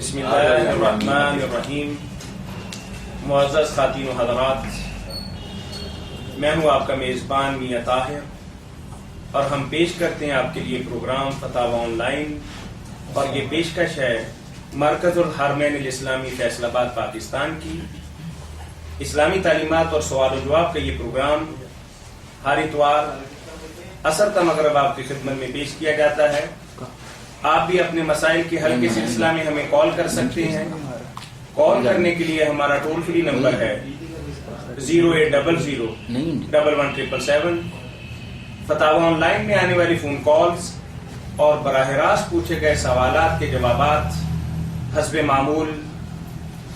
بسم اللہ الرحمن الرحیم. معزز خواتین و حضرات، میں ہوں آپ کا میزبان میاں طاہر، اور ہم پیش کرتے ہیں آپ کے لیے پروگرام فتاوی آن لائن، اور یہ پیشکش ہے مرکز الحرمین الاسلامی فیصل آباد پاکستان کی. اسلامی تعلیمات اور سوال و جواب کا یہ پروگرام ہر اتوار عصر تا مغرب آپ کی خدمت میں پیش کیا جاتا ہے. آپ بھی اپنے مسائل کے حل کے سلسلہ میں ہمیں کال کر سکتے ہیں. کال کرنے کے لیے ہمارا ٹول فری نمبر ہے 0800-117777. فتاوی آن لائن میں آنے والی فون کالز اور براہ راست پوچھے گئے سوالات کے جوابات حسب معمول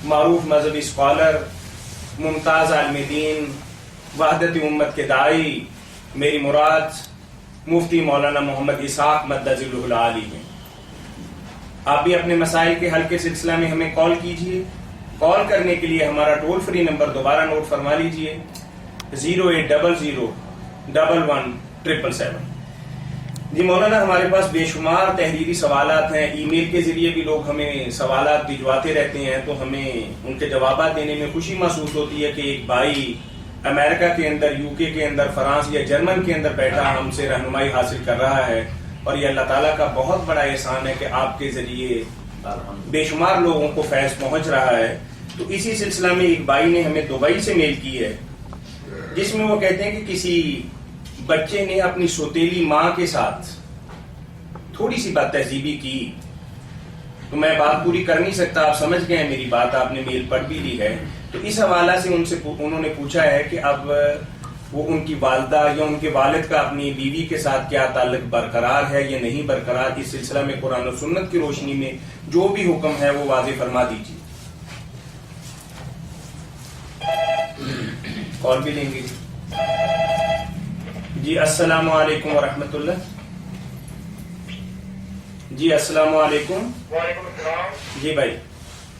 معروف مذہبی اسکالر، ممتاز عالم دین، وحدت امت کے داعی، میری مراد مفتی مولانا محمد اسحاق مدظ العالی ہیں. آپ بھی اپنے مسائل کے حل کے سلسلہ میں ہمیں کال کیجیے. کال کرنے کے لیے ہمارا ٹول فری نمبر دوبارہ نوٹ فرما لیجیے 0800-117777. جی مولانا، ہمارے پاس بے شمار تحریری سوالات ہیں. ای میل کے ذریعے بھی لوگ ہمیں سوالات بھجواتے رہتے ہیں، تو ہمیں ان کے جوابات دینے میں خوشی محسوس ہوتی ہے کہ ایک بھائی امریکہ کے اندر، یو کے اندر، فرانس یا جرمن کے اندر بیٹھا ہم سے رہنمائی حاصل کر رہا ہے. اور یہ اللہ تعالیٰ کا بہت بڑا احسان ہے کہ آپ کے ذریعے بے شمار لوگوں کو فیض پہنچ رہا ہے. تو اسی سلسلہ میں ایک بھائی نے ہمیں دبئی سے میل کی ہے، جس میں وہ کہتے ہیں کہ کسی بچے نے اپنی سوتیلی ماں کے ساتھ تھوڑی سی بد تہذیبی کی. تو میں بات پوری کر نہیں سکتا، آپ سمجھ گئے ہیں میری بات، آپ نے میل پڑھ بھی لی ہے. تو اس حوالہ سے انہوں نے پوچھا ہے کہ اب وہ ان کی والدہ یا ان کے والد کا اپنی بیوی کے ساتھ کیا تعلق برقرار ہے یا نہیں برقرار. اس سلسلہ میں قرآن و سنت کی روشنی میں جو بھی حکم ہے وہ واضح فرما دیجیے. کال بھی لیں گے. جی السلام علیکم ورحمۃ اللہ. جی السلام علیکم. وعلیکم السلام. جی بھائی.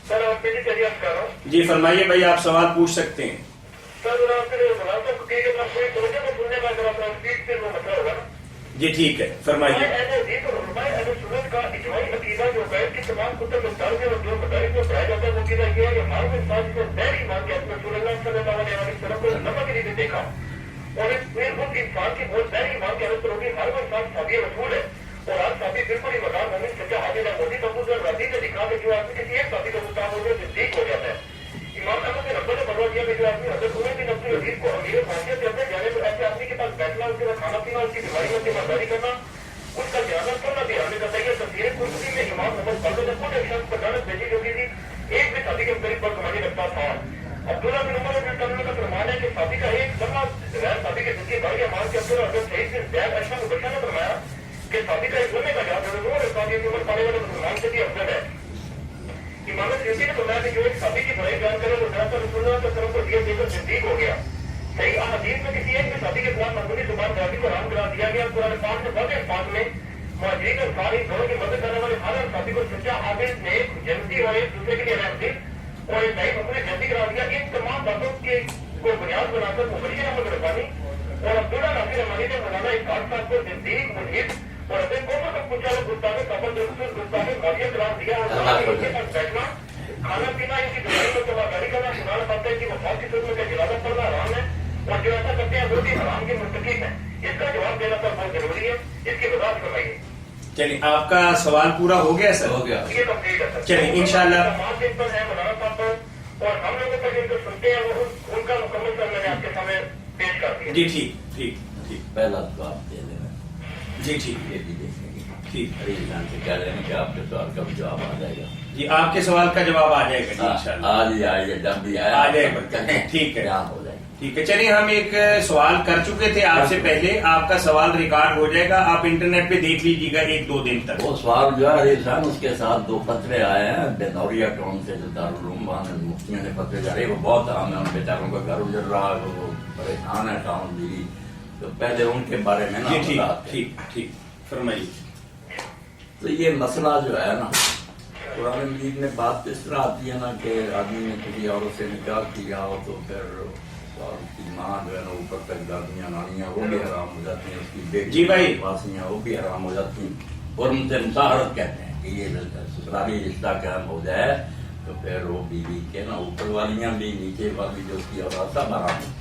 سر آپ میری خیریت کر رہا ہوں. جی فرمائیے بھائی، آپ سوال پوچھ سکتے ہیں. سر آپ کے ملازم کو کہیے کہ کوئی توجہ کو سننے کا ذرا اسپیڈ سے وہ مسئلہ ہوگا. جی ٹھیک ہے، فرمائیے. سنت کا اجماعی عقیدہ جو ہے کہ تمام کتب مدارس اور جو مدارس میں پڑھایا جاتا ہے وہ عقیدہ یہ ہے کہ ہمارے انسان کو غیر ایمان کے اپنے رسول اللہ صلی اللہ علیہ وسلم کو نمک کے لیے دیکھا، اور اس انسان کی بہت غیر ایمان کی حالت ہوگی. ہر وہ انسان صحابی رسول ہے، اور آج صحابی بالکل ہی مدار مومن سچا حاضر ہے. موجود ابو ذر رضی نے لکھا کہ جو آدمی کسی ایک صحابی کا مطابق ہو جائے صدیق ہو جاتا ہے. امام احمد نے ربہ نے فرما دیا کہ جو آدمی حضرت عمر بن عبد العزیز کو امیر معاشیت کرتے جانے پر ایسے آدمی کے پاس بیٹھنا، اس کے بعد کھانا پینا، اس کی بیماری میں تیمارداری کرنا، اس کا جنازہ کرنا بھی ہمیں کرتا ہے. تفسیر قرطبی میں امام محمد فضل نے خود ایک شخص پر لعنت بھیجی جو کہ ایک بھی صحابی کے قریب پر کمائی رکھتا تھا. عبداللہ بن عمر رضی اللہ عنہ کا فرمان ہے کہ صحابی کا ایک لمحہ غیر صحابی کے ذکر بھائی مان کے عبداللہ حضرت سعید بن زید اشرف البشر نے فرمایا کہ صحابی کا ایک لمحے کا یاد ہے وہ صحابی کی عمر پانے والے مسلمان سے بھی افضل ہے. امام سیوطی نے فرمایا کہ جو ایک صحابی کی برائی بیان کرے وہ دراصل رسول اللہ صلی اللہ علیہ وسلم کو دیے دے کر صدیق ہو گیا. صحیح احادیث میں کسی ایک بھی صحابی کے خلاف معمولی زبان بازی کو حرام قرار دیا گیا. قرآن پاک میں واضح الفاظ میں مہاجرین اور انصار دونوں کی مدد کرنے والے ہر صحابی کو سچا عابد، نیک، جنتی اور ایک دوسرے کے لیے رحمدل اور صحیح اپنے جنتی قرار دیا. ان تمام باتوں کے کو بنیاد بنا کر مبشر احمد ربانی اور عبداللہ ناصر رحمانی نے مولانا اسحاق صاحب کو صدیق، ملحد اور اپنے قوموں کو پوچھا وہ گستاخ قبر رسول گستاخ معاشیت قرار دیا. اور ان کے پاس بیٹھنا، کھانا پینا، ان کی بیماری میں تباہکاری کرنا، سنانا پڑتا ہے کہ وفات کی صورت میں جنازہ پڑھنا حرام ہے، اور جو ایسا کرتے ہیں وہ بھی حرام کے مرتکب ہیں. اس کا جواب دینا سر بہت ضروری ہے. اس کی وضاحت فرمائیے. چلیے آپ کا سوال پورا ہو گیا سر؟ ہو گیا. یہ کمپلیٹ ہے سر. چلیے انشاءاللہ. تمام دن پر ہے مولانا صاحب پر، اور ہم لوگوں پر جن کو سنتے ہیں وہ ان کا مکمل سر میں نے آپ کے سامنے پیش کر دیا. جی ٹھیک ٹھیک ٹھیک. پہلا جواب دے دینا. جی ٹھیک یہ بھی دیکھیں گے. ٹھیک. ابھی انسان سے کہہ رہے ہیں کہ آپ کے سوال کا بھی جواب آ جائے گا. جی آپ کے سوال کا جواب آ جائے گا جی انشاءاللہ. آج ہی آئیے، جب بھی آیا آ جائے گا. ٹھیک ہے بیان ہو جائے گا. ٹھیک ہے. چلیے ہم ایک سوال کر چکے تھے آپ سے پہلے، آپ کا سوال ریکارڈ ہو جائے گا، آپ انٹرنیٹ پہ دیکھ لیجیے گا 1-2 دن تک. وہ سوال جو ہے انسان اس کے ساتھ 2 فتوے آئے ہیں بینوریا ٹاؤن سے، جو دارالعلوم مفتیوں نے فتوے جاری، وہ بہت عام ہے. ان بیچاروں کا گھر اجڑ رہا ہے، وہ پریشان ہے ٹاؤن بھی. تو پہلے ان کے بارے میں نا جی ٹھیک ٹھیک فرمائیے. تو یہ مسئلہ جو ہے نا، قرآن مجید میں بات اس طرح آتی ہے نا کہ آدمی نے کسی عورت سے نکاح کیا ہو تو پھر اس کی ماں جو ہے نا اوپر تک دادیاں نانیاں وہ بھی حرام ہو جاتی ہیں، اس کی بیٹی جی بھائی واسیاں وہ بھی حرام ہو جاتی ہیں، اور ان سے مطہرت کہتے ہیں. کہ یہ سسرالی رشتہ قائم ہو جائے تو پھر وہ بیوی کے نا اوپر والیاں بھی نیچے والی جو اس کی اولاد سب آرام ہو.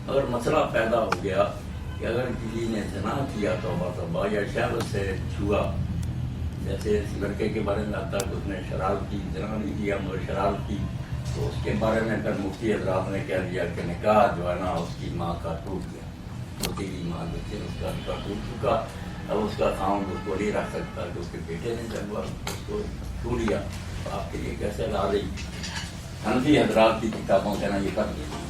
مگر مسئلہ پیدا ہو گیا کہ اگر کسی نے زنا کیا توبہ یا شہوت سے چھوا، جیسے اس لڑکے کے بارے میں آتا ہے کہ اس نے شرارت کی، زنا نہیں کیا مگر شرارت کی، تو اس کے بارے میں پھر مفتی حضرات نے کہہ دیا کہ نکاح جو ہے نا اس کی ماں کا ٹوٹ گیا، ہوتی کی ماں جو تھی اس کا نکاح ٹوٹ چکا، اب اس کا خاوند اس کو نہیں رکھ سکتا کہ اس کے بیٹے نے جب اس کو چھو لیا تو آپ کے لیے کیسے لا رہی. حنفی حضرات کی کتابوں سے نا یہ کر دیا،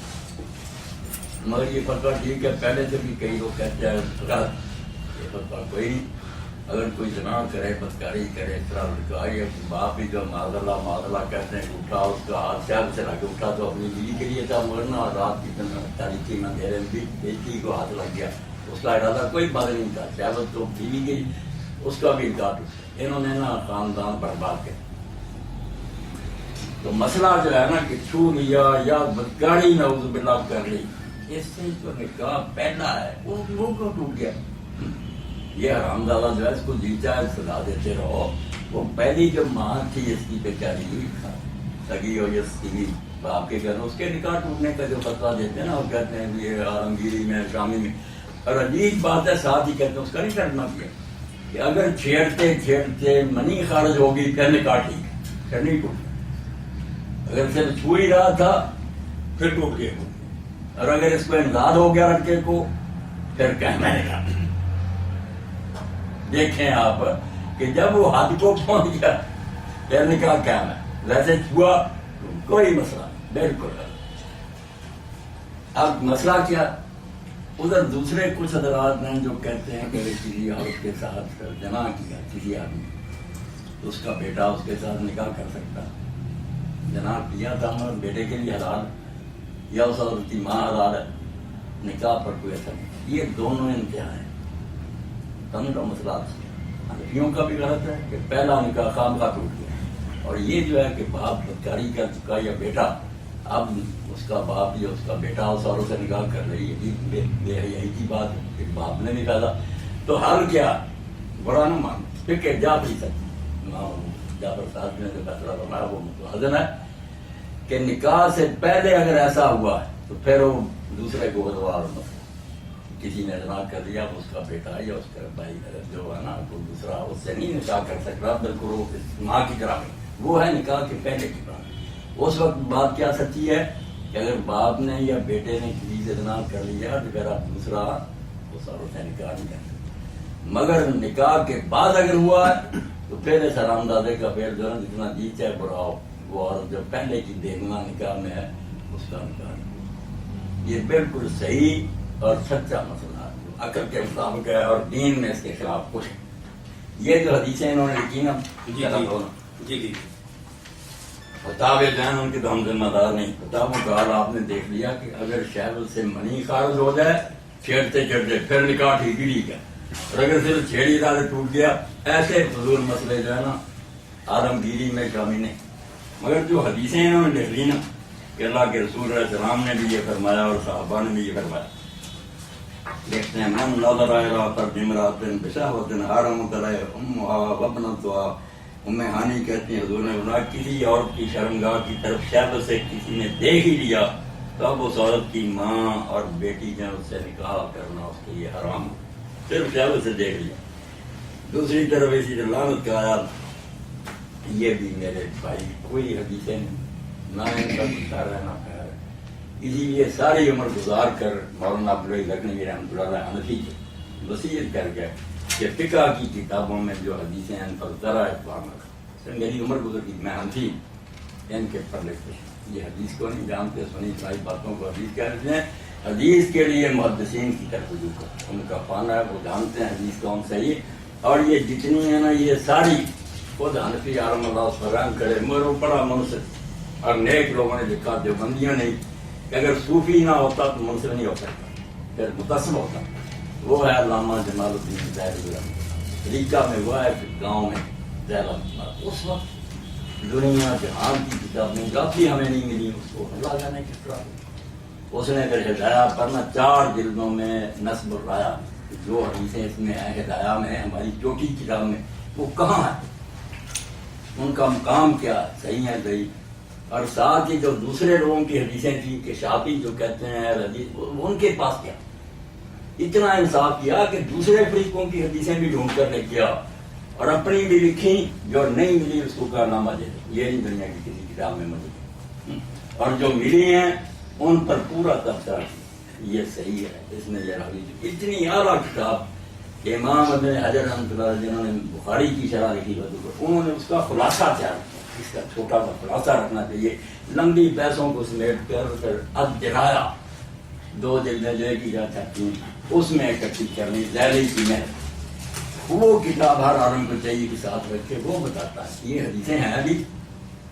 مگر یہ فتویٰ ٹھیک ہے. پہلے سے بھی کئی لوگ کہتے ہیں یہ فتویٰ کوئی نہیں. اگر کوئی زنا کرے، بدکاری کرے، اس طرح لڑکائی، باپ بھی جو معاذ اللہ کہتے ہیں اٹھا، اس کا ہاتھ شہر سے لگ اٹھا تو اپنی بیوی کے لیے تھا، مرنا رات کی تاریخی میں میرے بیٹی کو ہاتھ لگ گیا، اس کا ارادہ کوئی بات نہیں تھا، شہوت تو بیوی کی، اس کا بھی انکار. انہوں نے نا خاندان برباد کیا. تو مسئلہ جو ہے نا کہ چھو لیا یا بدکاری نعوذ باللہ کر لی، اس سے جو نکاح پہلا ہے وہ کو ٹوٹ گیا. یہ حرام زادہ جو ہے اس کو جی چاہے سزا دیتے رہو. وہ پہلی جو ماں تھی اس کی بیچاری سگی ہو یا سگی باپ کے گھر، اس کے نکاح ٹوٹنے کا جو فتویٰ دیتے ہیں نا، وہ کہتے ہیں یہ عالمگیری میں شامی میں. اور عجیب بات ہے ساتھ ہی کہتے ہیں اس کا نہیں کرنا کیا کہ اگر چھیڑتے منی خارج ہوگی پھر نکاح ٹھیک ہے، پھر نہیں ٹوٹ. اگر صرف چھو ہی رہا تھا پھر ٹوٹ گیا. اور اگر اس کو امداد ہو گیا لڑکے کو پھر کہنا ہے. دیکھیں آپ کہ جب وہ حد کو پہنچ گیا پھر نکاح قائم ہے. ویسے چھوا کوئی مسئلہ بالکل. اب مسئلہ کیا، ادھر دوسرے کچھ حضرات ہیں جو کہتے ہیں کہ کسی عورت کے ساتھ جنا کیا کسی آدمی، تو اس کا بیٹا اس کے ساتھ نکاح کر سکتا. جنا کیا تھا ہمارے بیٹے کے لیے حلال یا اس عورت کی ماں حلال ہے، نکاح پر کوئی اثر نہیں. یہ دونوں انتہا ہیں. کا مسئلہ حنفیوں کا بھی غلط ہے کہ پہلا نکاح خام کا ٹوٹ گیا، اور یہ جو ہے کہ باپ بدکاری کر چکا یا بیٹا، اب اس کا باپ یا اس کا بیٹا اس عورت سے نکاح کر رہی ہے، یہ بے حیائی کی بات ہے کہ باپ نے نکالا. تو حل کیا، برا نہ مان پھر جا بھی سکتی. جعفر صاحب نے جو فیصلہ بنایا وہ متوازن ہے کہ نکاح سے پہلے اگر ایسا ہوا ہے تو پھر وہ دوسرے کو بدوار مسئلہ، کسی نے زنا کر دیا، اس کا بیٹا یا اس کا بھائی جو ہے نا تو دوسرا اس سے نہیں نکاح کر سکتا، بالکل وہ ماں کی طرح وہ ہے نکاح کے پہلے کی بات. اس وقت بات کیا سچی ہے کہ اگر باپ نے یا بیٹے نے کسی سے زنا کر لیا تو پھر آپ دوسرا اس عورت سے نکاح نہیں کر سکتے. مگر نکاح کے بعد اگر ہوا ہے تو پہلے سلام دادے کا پھر جو ہے جتنا جی چاہے بڑا ہو، وہ عورت جو پہلے کی دیکھنا نکاح میں ہے اس کا نکاح نہیں. یہ بالکل صحیح اور سچا مسئلہ ہے جو عقل کے مطابق ہے اور دین میں اس کے خلاف کچھ. یہ جو حدیثیں انہوں نے لکھی نا جی فتاوی جان ان کے تو ہم ذمہ دار نہیں. فتاوی کا حال آپ نے دیکھ لیا کہ اگر شہوت سے منی خارج ہو جائے چھیڑتے پھر نکاح ٹھیک ہی ٹھیک ہے. اور اگر صرف چھیڑی ارادے ٹوٹ گیا، ایسے فضول مسئلے جو ہے نا عالمگیری میں شامل نہیں. مگر جو حدیثیں انہوں نے لکھ لی نا کہ اللہ کے رسول علیہ السلام نے بھی یہ فرمایا اور صحابہ نے بھی یہ فرمایا. دیکھتے ہیں من نظر الی فرج امرأۃ بشہوۃ حرمت علیہ امھا وابنتھا. ام ہانی کہتی ہیں حضور نے فرمایا کسی عورت کی شرمگاہ کی طرف شہوت سے کسی نے دیکھ ہی لیا تو اب اس عورت کی ماں اور بیٹی جو اس سے نکاح کرنا اس کے لیے حرام، صرف شہوت سے دیکھ لیا. دوسری طرف اسی لعنت کا آیات. یہ بھی میرے بھائی کوئی حدیثیں نہیں، نہ ان کا گزار ہے نہ خیر ہے. اسی لیے ساری عمر گزار کر مولانا عبدالرحیم لکھنوی رحمۃ اللہ علیہ حنفی کی وصیت کر گئے کہ فقہ کی کتابوں میں جو حدیثیں ہیں ان پر ذرا اعتبار نہ. میری عمر گزر گئی، میں حنفی ان کے پر لکھتے ہیں یہ حدیث کو نہیں جانتے، سنی ساری باتوں کو حدیث کہتے ہیں. حدیث کے لیے محدثین کی طرف رجوع کرو، ان کا پانا ہے، وہ جانتے ہیں حدیث کون صحیح. اور یہ جتنی ہے نا یہ ساری خود حنفی عالم اللہ اس پر رحم کرے، مگر وہ بڑا منصف اور نیک لوگوں نے لکھا، دیوبندیوں نہیں. اگر صوفی نہ ہوتا تو منصف نہیں ہو سکتا، پھر متصف ہوتا. وہ ہے علامہ جمال الدین زاہد طریقہ میں، وہ ہے گاؤں میں زیادہ. اس وقت دنیا جہان کی کتابیں کافی ہمیں نہیں ملی، اس کو اللہ جانے کس طرح. اس نے پھر ہدایہ پڑھنا 4 جلدوں میں نصب الرایا، جو حدیثیں اس میں ہیں ہدایہ میں ہماری چھوٹی کتاب میں وہ کہاں ہے. ان کا مقام کیا صحیح ہے صحیح. اور ساتھ ہی جو دوسرے لوگوں کی حدیثیں تھیں کہ شافعی جو کہتے ہیں حدیث ان کے پاس کیا. اتنا انصاف کیا کہ دوسرے فریقوں کی حدیثیں بھی ڈھونڈ کر لے کیا اور اپنی بھی لکھی. جو نہیں ملی اس کو کارنامہ دے دو. یہ نہیں دنیا کی کسی کتاب میں ملی. اور جو ملی ہیں ان پر پورا تبصرہ یہ صحیح ہے. اس میں یہ راوی اتنی اعلیٰ کتاب کہ امام ابن حجر رحمۃ اللہ علیہ جنہوں نے بخاری کی شرح لکھی انہوں نے اس کا خلاصہ تیار کیا. اس کا چھوٹا سا خلاصہ رکھنا چاہیے. لمبی پیسوں کو سمیٹ کر الدرایا 2 جلدیں جو کی جا سکتی ہیں اس میں اکٹھی کرنی ذیلی کی محنت. وہ کتاب ہر عالم کو چاہیے کہ ساتھ رکھ کے وہ بتاتا ہے یہ حدیثیں ہیں ابھی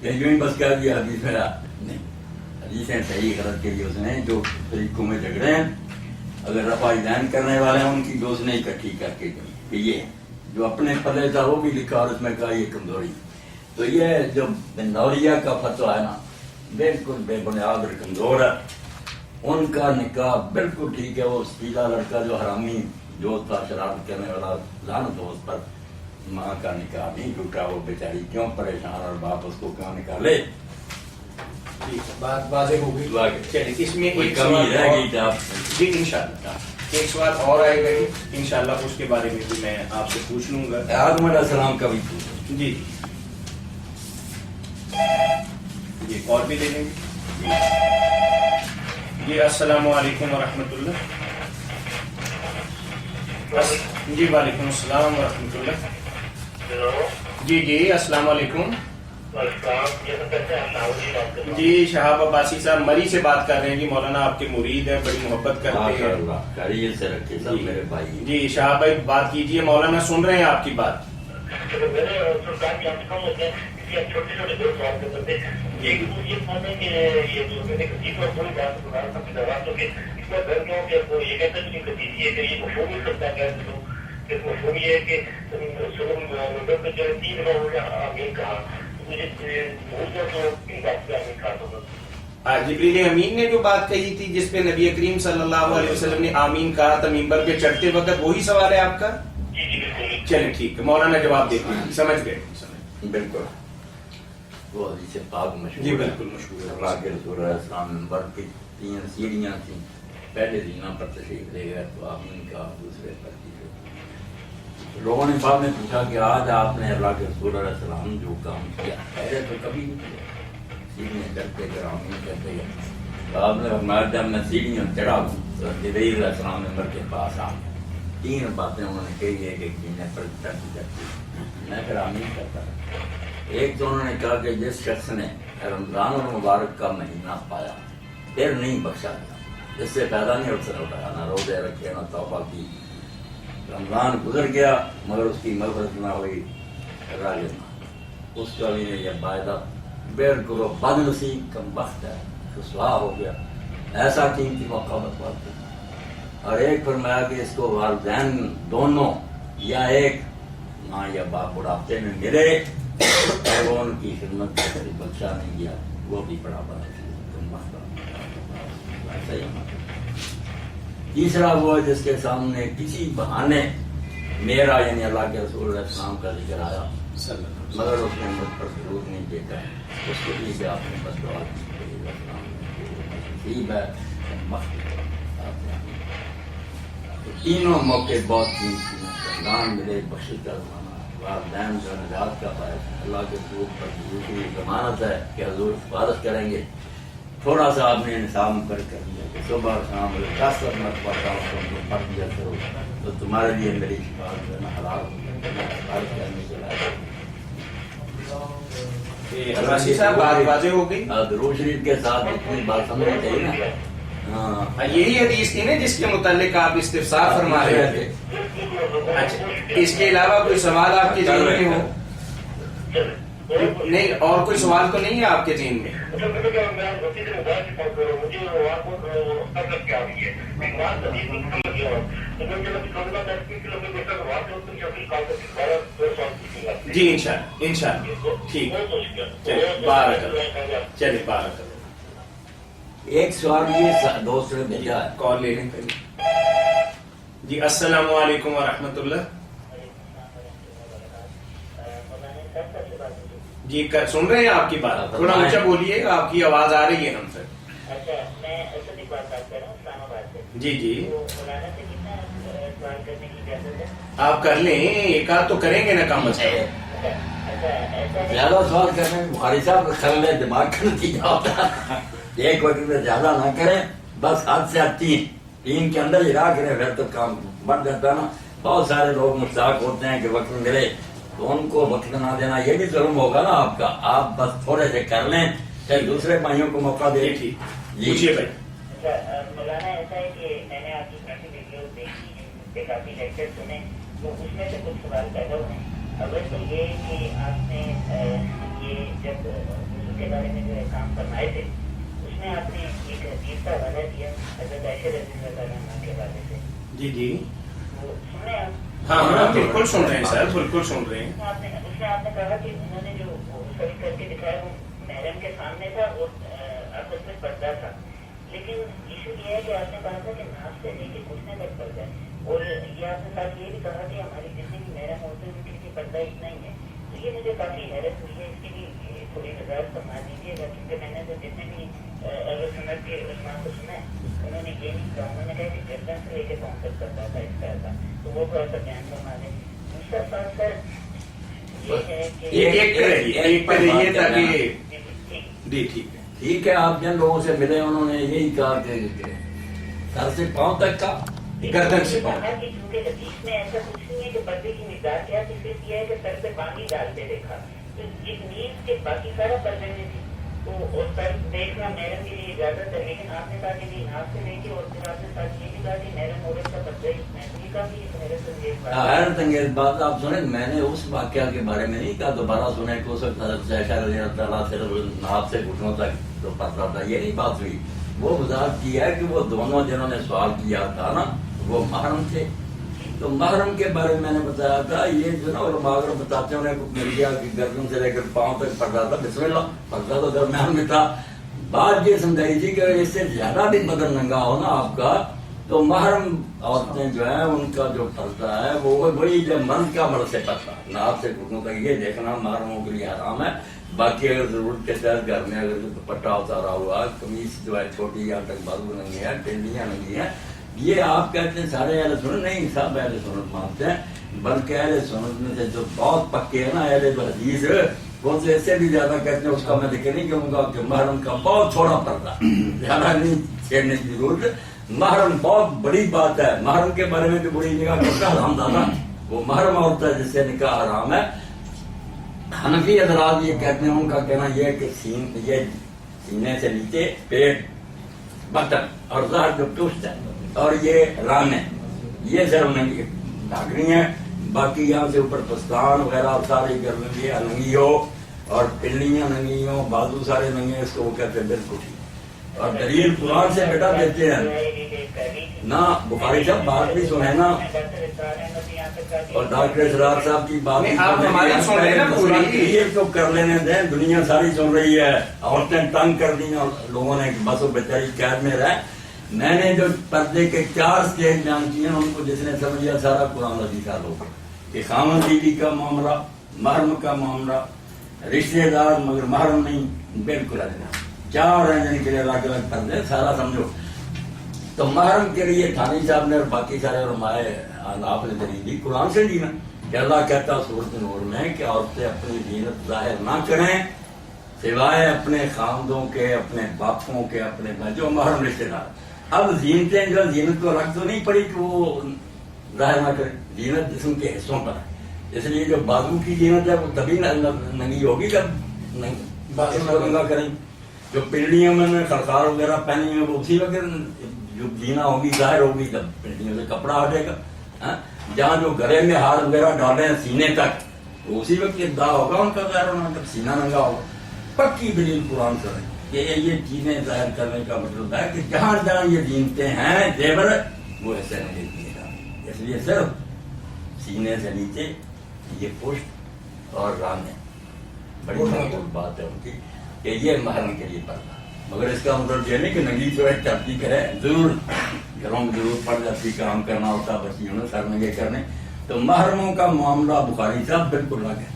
کہ یوں ہی بس کہہ دیا حدیث میرا نہیں. حدیثیں صحیح غلط کے لیے اس نے جو طریقوں میں جھگڑے ہیں اگر رفع دین کرنے والے ہیں ان کی دوست نے اکٹھی کر کے کہ یہ جو اپنے پلے تھا وہ بھی لکھا اور اس میں کہا یہ کمزوری. تو یہ جو بنوریہ کا فتویٰ ہے نا بالکل بے بنیاد اور کمزور ہے. ان کا نکاح بالکل ٹھیک ہے. وہ سیدھا لڑکا جو حرامی جو تھا شرارت کرنے والا لعنت ہو اس پر ماں کا نکاح نہیں ٹوٹا. وہ بیچاری کیوں پریشان اور باپ اس کو کیوں نکالے. بات واضح ہو گئی. چلیے اس میں کوئی ایک کمی سوال رہ اور- گئی تھا جی انشاءاللہ ایک سوال اور آئے گا جی انشاءاللہ اس کے بارے میں بھی میں آپ سے پوچھ لوں گا. آدم علیہ السلام کا بھی پوچھو. جی جی اور بھی دے دیں گے. جی السلام علیکم ورحمۃ اللہ. جی وعلیکم السلام ورحمۃ اللہ. ہیلو جی جی السلام علیکم. السلام. یہ سب کہتے ہیں شاہوجی بات کر رہا ہوں. جی شہاب عباسی صاحب مری سے بات کر رہے ہیں. جی مولانا آپ کے مرید ہیں بڑی محبت کرتے ماشاء ہیں. اللہ خیریت سے رکھے سب میرے بھائی. جی شہاب بھائی بات کیجیے. مولانا سن رہے ہیں آپ کی بات. میرے سرکار کی آپ کم ہوتے ہیں اس لیے چھوٹے چھوٹے دو سوال کر سکتے ہیں. ایک یہ بات ہے کہ یہ جو میں نے کسی کو پوری بات بتا رہا تھا کہ تو کہ اس میں گھر کیوں کہ وہ یہ کہتے ہیں کہ کسی ہے کہ یہ مفہوم ہی کرتا ہے کہ مفہوم یہ ہے کہ سنم ممبر پہ جو 3 دفعہ ہو گیا آمین کہا. مجھے بہت تو ان بات پہ آمین کہا تھا. جبریل امین نے جو بات کہی تھی جس پہ نبی کریم صلی اللہ علیہ وسلم نے آمین کہا تھا ممبر پہ چڑھتے وقت وہی سوال ہے آپ کا. جی جی بالکل. چلیں ٹھیک ہے مولانا جواب دیتے ہیں. سمجھ گئے. بالکل وہ حدیث پاک مشہور جی ہے. بالکل مشہور ہے. اللہ کے رسول علیہ السلام منبر کی 3 سیڑھیاں تھیں. پہلے زینہ پر تشریف لے گئے تو آمین کا دوسرے پر کی. لوگوں نے بعد میں پوچھا کہ آج آپ نے اللہ کے رسول علیہ السلام جو کام کیا پہلے تو کبھی نہیں کیا. سیڑھیاں چڑھتے گئے آمین کہتے گئے. تو آپ نے فرمایا جب میں سیڑھیاں چڑھا تو جبریل علیہ السلام منبر کے پاس آ گئے. 3 باتیں انہوں نے کہی ہے کہ سیڑھیاں پر چڑھتی چڑھتی میں پھر آمین کرتا رہا. ایک تو انہوں نے کہا کہ جس شخص نے رمضان المبارک کا مہینہ پایا پھر نہیں بخشا گیا. اس سے پیدا نہیں اٹھ اٹھایا نہ روزے رکھے نہ توبہ کی. رمضان گزر گیا مگر اس کی مغفرت نہ ہوئی راجل اس کا بھی یہ وعدہ بالکل بد نصیب کم بخت ہے رسوا ہو گیا. ایسا قیمتی موقع برباد. اور ایک فرمایا کہ اس کو والدین دونوں یا ایک ماں یا باپ بڑھاپے میں ملے وہ ان کی خدمت سے کبھی بخشا نہیں گیا. وہ بھی بڑا تیسرا وہ جس کے سامنے کسی بہانے میرا یعنی اللہ کے رسول علیہ السلام کا ذکر آیا مگر اس نے مجھ پر ضرور نہیں دیکھا. اس کے لیے بھی آپ نے بس دعا کی. تینوں موقع بہت قیمتی ہیں. رمضان ملے بخشش کا زمانہ والدین جو نجات کا باعث اللہ کے حضور پر دوسری ضمانت ہے کہ حضور حفاظت کریں گے. تھوڑا سا آپ نے نصاب پر کر دیا کہ صبح شام 10 مرتبہ پڑھ دیا کرو تو تمہارے لیے میری شفاعت کرنا حلال حفاظت کرنے کے عباسی صاحب بات واضح ہو گئی. درود شریف کے ساتھ اتنی بات سمجھنی چاہیے نا. ہاں یہی حدیث تھی نا جس کے متعلق آپ استفسار فرما رہے تھے. اچھا اس کے علاوہ کوئی سوال آپ کے ذہن میں ہو؟ نہیں اور کوئی سوال تو نہیں ہے آپ کے ذہن میں؟ جی انشاءاللہ ٹھیک. چلیے بارک اللہ. چلیے بارک اللہ. ایک سوال یہ دوست نے بھیجا ہے. کال لے لیں پہلے. جی السلام علیکم ورحمۃ اللہ. جی سن رہے ہیں آپ کی بات, تھوڑا اونچا بولیے, آپ کی آواز آ رہی ہے ہم سے. اچھا, میں اسد اقبال بات کر رہا ہوں اسلام آباد سے. جی جی, تو مولانا سے کتنا سوال کرنے کی اجازت ہے؟ آپ کر لیں, ایک آدھ تو کریں گے نا کم از کم. زیادہ سوال کرنے میں بخاری صاحب خلل دماغ کا نتیجہ ہوتا ہے. ایک وقت میں زیادہ نہ کریں, بس حد سے حد تین کے اندر ہی رہا کریں, پھر تو کام بن جاتا نا. بہت سارے لوگ مشتاق ہوتے ہیں کہ وقت ملے تو ان کو وقت نہ دینا یہ بھی ظلم ہوگا نا آپ کا. آپ بس تھوڑے سے کر لیں, پھر دوسرے بھائیوں کو موقع دیں. ٹھیک, پوچھیے بھائی. اچھا مولانا, ایسا ہے کہ میں نے آپ کی کافی ویڈیو دیکھی, اس پہ کافی لیکچر سنے, تو اس میں سے کچھ سوال پیدا ہوئے. اول تو یہ کہ آپ نے یہ جب وضو کے بارے میں جو ہے کام فرمائے تھے, اس میں آپ نے ایک حدیث کا حوالہ دیا حضرت عائشہ رضی اللہ عنہا کے حوالے سے. جی جی, وہ سن رہے ہیں آپ؟ ہاں ہاں بالکل سن رہے ہیں سر, بالکل سن رہے ہیں. اس میں آپ نے کہا کہ انہوں نے جو صحیح کر کے دکھایا وہ محرم کے سامنے تھا اور آپس میں پردہ تھا, لیکن ایشو یہ ہے کہ آپ نے کہا تھا کہ ناف سے لے کے گھٹنے تک پردہ ہے, اور یہ آپ نے ساتھ یہ بھی کہا کہ ہماری جتنی بھی محرم ہوتے ہیں ان کے لیے پردہ اتنا ہی ہے. تو یہ مجھے کافی حیرت ہوئی ہے, اس کے لیے تھوڑی وضاحت فرما دیجیے گا, کیونکہ میں نے تو جتنے بھی اہل سنت کے علماء کو سنا ہے انہوں نے یہ نہیں کہا, انہوں نے کہا کہ گردن سے لے کے پاؤں تک پردہ تھا اس طرح کا. تو وہ تھوڑا سا بیان فرما دیں. دوسرا سوال سر یہ ہے کہ ایک پہ رہیے تاکہ جی ٹھیک ہے. ٹھیک ہے, آپ جن لوگوں سے ملے انہوں نے یہی کہا کہ سر سے پاؤں تک کا, گردن سے پاؤں. کہ چونکہ حدیث میں ایسا کچھ نہیں ہے کہ پردے کی مقدار کیا تھی, صرف یہ ہے کہ سر پہ پانی ڈالتے دیکھا, تو ایک نیز کے باقی سارا پردے میں تھی, تو سر دیکھنا محرم کے لیے اجازت ہے. لیکن آپ نے کہا کہ ناف سے لے کے, اور پھر آپ نے ساتھ یہ بھی کہا کہ محرم عورت کا پردہ ہی محسوس کا بھی حیرت انگیز بات. حیرت انگیز بات آپ سنیں, میں نے اس واقعہ کے بارے میں نہیں کہا دوبارہ سنیں کہ اس وقت حضرت عائشہ رضی اللہ عنہا صرف ناف سے گھٹنوں تک تو پردہ تھا, یہ نہیں بات ہوئی. وہ وضاحت کی ہے کہ وہ دونوں جنہوں نے سوال کیا تھا نا وہ محرم تھے. تو محرم کے بارے میں نے بتایا تھا, یہ جو نا علماء اگر بتاتے ہیں مل گیا کہ گردن سے لے کر پاؤں تک پردہ تھا, بسم اللہ, پردہ تو درمیان میں تھا. بات یہ سمجھائی تھی کہ اگر اس سے زیادہ بھی بدن ننگا ہو نا آپ کا, تو محرم عورتیں جو ہیں ان کا جو پردہ ہے وہ وہی جو مرد کا مرد سے پردہ, ناف سے گھٹنوں تک یہ دیکھنا محرموں کے لیے حرام ہے. باقی اگر ضرورت کے تحت گھر میں اگر دوپٹہ اتارا ہوا, قمیص جو ہے چھوٹی یہاں تک بازو ننگی ہے, ٹینڈیاں ننگی ہیں, یہ آپ کہتے ہیں سارے اہل سنت نہیں, سب اہل سنت مانتے ہیں. بلکہ اہل سنت میں سے جو بہت پکے ہیں نا اہل حدیث, وہ سے اس سے بھی زیادہ کہتے ہیں, اس کا میں ذکر نہیں کروں گا کہ محرم کا بہت چھوڑا پردہ, زیادہ نہیں چھیڑنے کی ضرورت. محرم بہت بڑی بات ہے. محرم کے بارے میں جو بڑی نگاہ کرتا حرام دانا, وہ محرم عورت ہے جس سے نکاح حرام ہے. حنفی حضرات یہ کہتے ہیں, ان کا کہنا یہ ہے کہ سینے سے نیچے پیٹ, بطن اور ظہر جو پشت ہے اور یہ رانے, یہ صرف ننگی ڈھاکنی ہے. باقی یہاں سے اوپر پستان وغیرہ ساری گرمی ننگی ہو, اور پنڈلیاں ننگی ہو, بازو سارے ننگے, اس کو وہ کہتے ہیں بالکل ٹھیک. اور دلیل قرآن سے بیٹا دیتے ہیں نا. بخاری صاحب بات بھی سنے نا, اور ڈاکٹر اسرار صاحب کی بات تو کر لینے دیں, دنیا ساری سن رہی ہے. عورتیں تنگ کر دی لوگوں نے, بس وہ بیچاری قید میں رہے. میں نے جو پردے کے 4 سٹیج بیان کیے ہیں, ان کو جس نے سمجھا سارا قرآن حدیث لوگ, کہ خامن بیوی کا معاملہ, محرم کا معاملہ, رشتے دار مگر محرم نہیں, بالکل ادنا 4 ہیں جن کے لیے الگ الگ پردے, سارا سمجھو. تو محرم کے لیے تھانی صاحب نے اور باقی سارے علماء آپ نے دلیل دی قرآن سے دی نا, کہ اللہ کہتا سورۃ نور میں کہ عورتیں اپنی زینت ظاہر نہ کریں سوائے اپنے خاندوں کے, اپنے باپوں کے, اپنے جو محرم رشتے دار. اب زینتیں جو زینت کو الگ تو نہیں پڑی کہ وہ ظاہر نہ کریں, زینت جسم کے حصوں پر ہے. اس لیے جو بازو کی زینت ہے وہ تبھی ننگی ہوگی جب اس کو ننگا کریں. جو پنڈلیوں میں خرخار وغیرہ پہنی ہیں وہ اسی وقت جو زینہ ہوگی ظاہر ہوگی جب پنڈلیوں سے کپڑا ہٹے گا. جہاں جو گلے میں ہار وغیرہ ڈالے ہیں سینے تک, تو اسی وقت ابدا ہوگا ان کا ظاہر ہونا جب سینہ ننگا ہوگا. پکی دلیل قرآن سے کہ یہ چیزیں ظاہر کرنے کا مطلب ہے کہ جہاں جہاں یہ زینتیں ہیں زیور, وہ ایسے نہیں دیے گا. اس لیے صرف سینے سے نیچے یہ پشت اور رانے, بڑی محبوب بات ہے ان کی کہ یہ محرم کے لیے پردہ. مگر اس کا مطلب یہ نہیں کہ ننگی جو ہے چرچی کرے, ضرور گھروں میں ضرور پڑ جاتی, کام کرنا ہوتا بچیوں نے سر ننگے کرنے, تو محرموں کا معاملہ بخاری صاحب بالکل الگ ہے.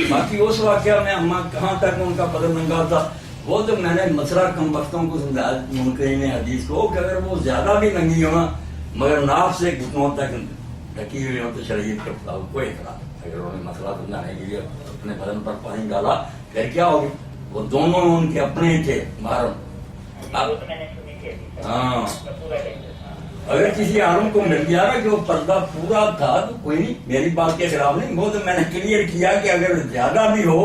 باقی اس واقعہ میں اما کہاں تک ان کا قدم ننگا تھا وہ تو میں نے مسئلہ کم وقتوں کو سمجھایا منکرین حدیث کو کہ اگر وہ زیادہ بھی ننگی ہونا مگر ناف سے گھٹنوں تک ڈھکی ہوئی ہو تو شریعت کے خلاف کوئی اعتراض نہیں. اگر انہوں نے مسئلہ سمجھانے کے لیے اپنے بدن پر پانی ڈالا پھر کیا ہوگی؟ وہ دونوں ان کے اپنے ہی تھے محرم. ہاں اگر کسی عالم کو مل گیا نا کہ وہ پردہ پورا تھا تو کوئی نہیں، میری بات کے خلاف نہیں. وہ تو میں نے کلیئر کیا کہ اگر زیادہ بھی ہو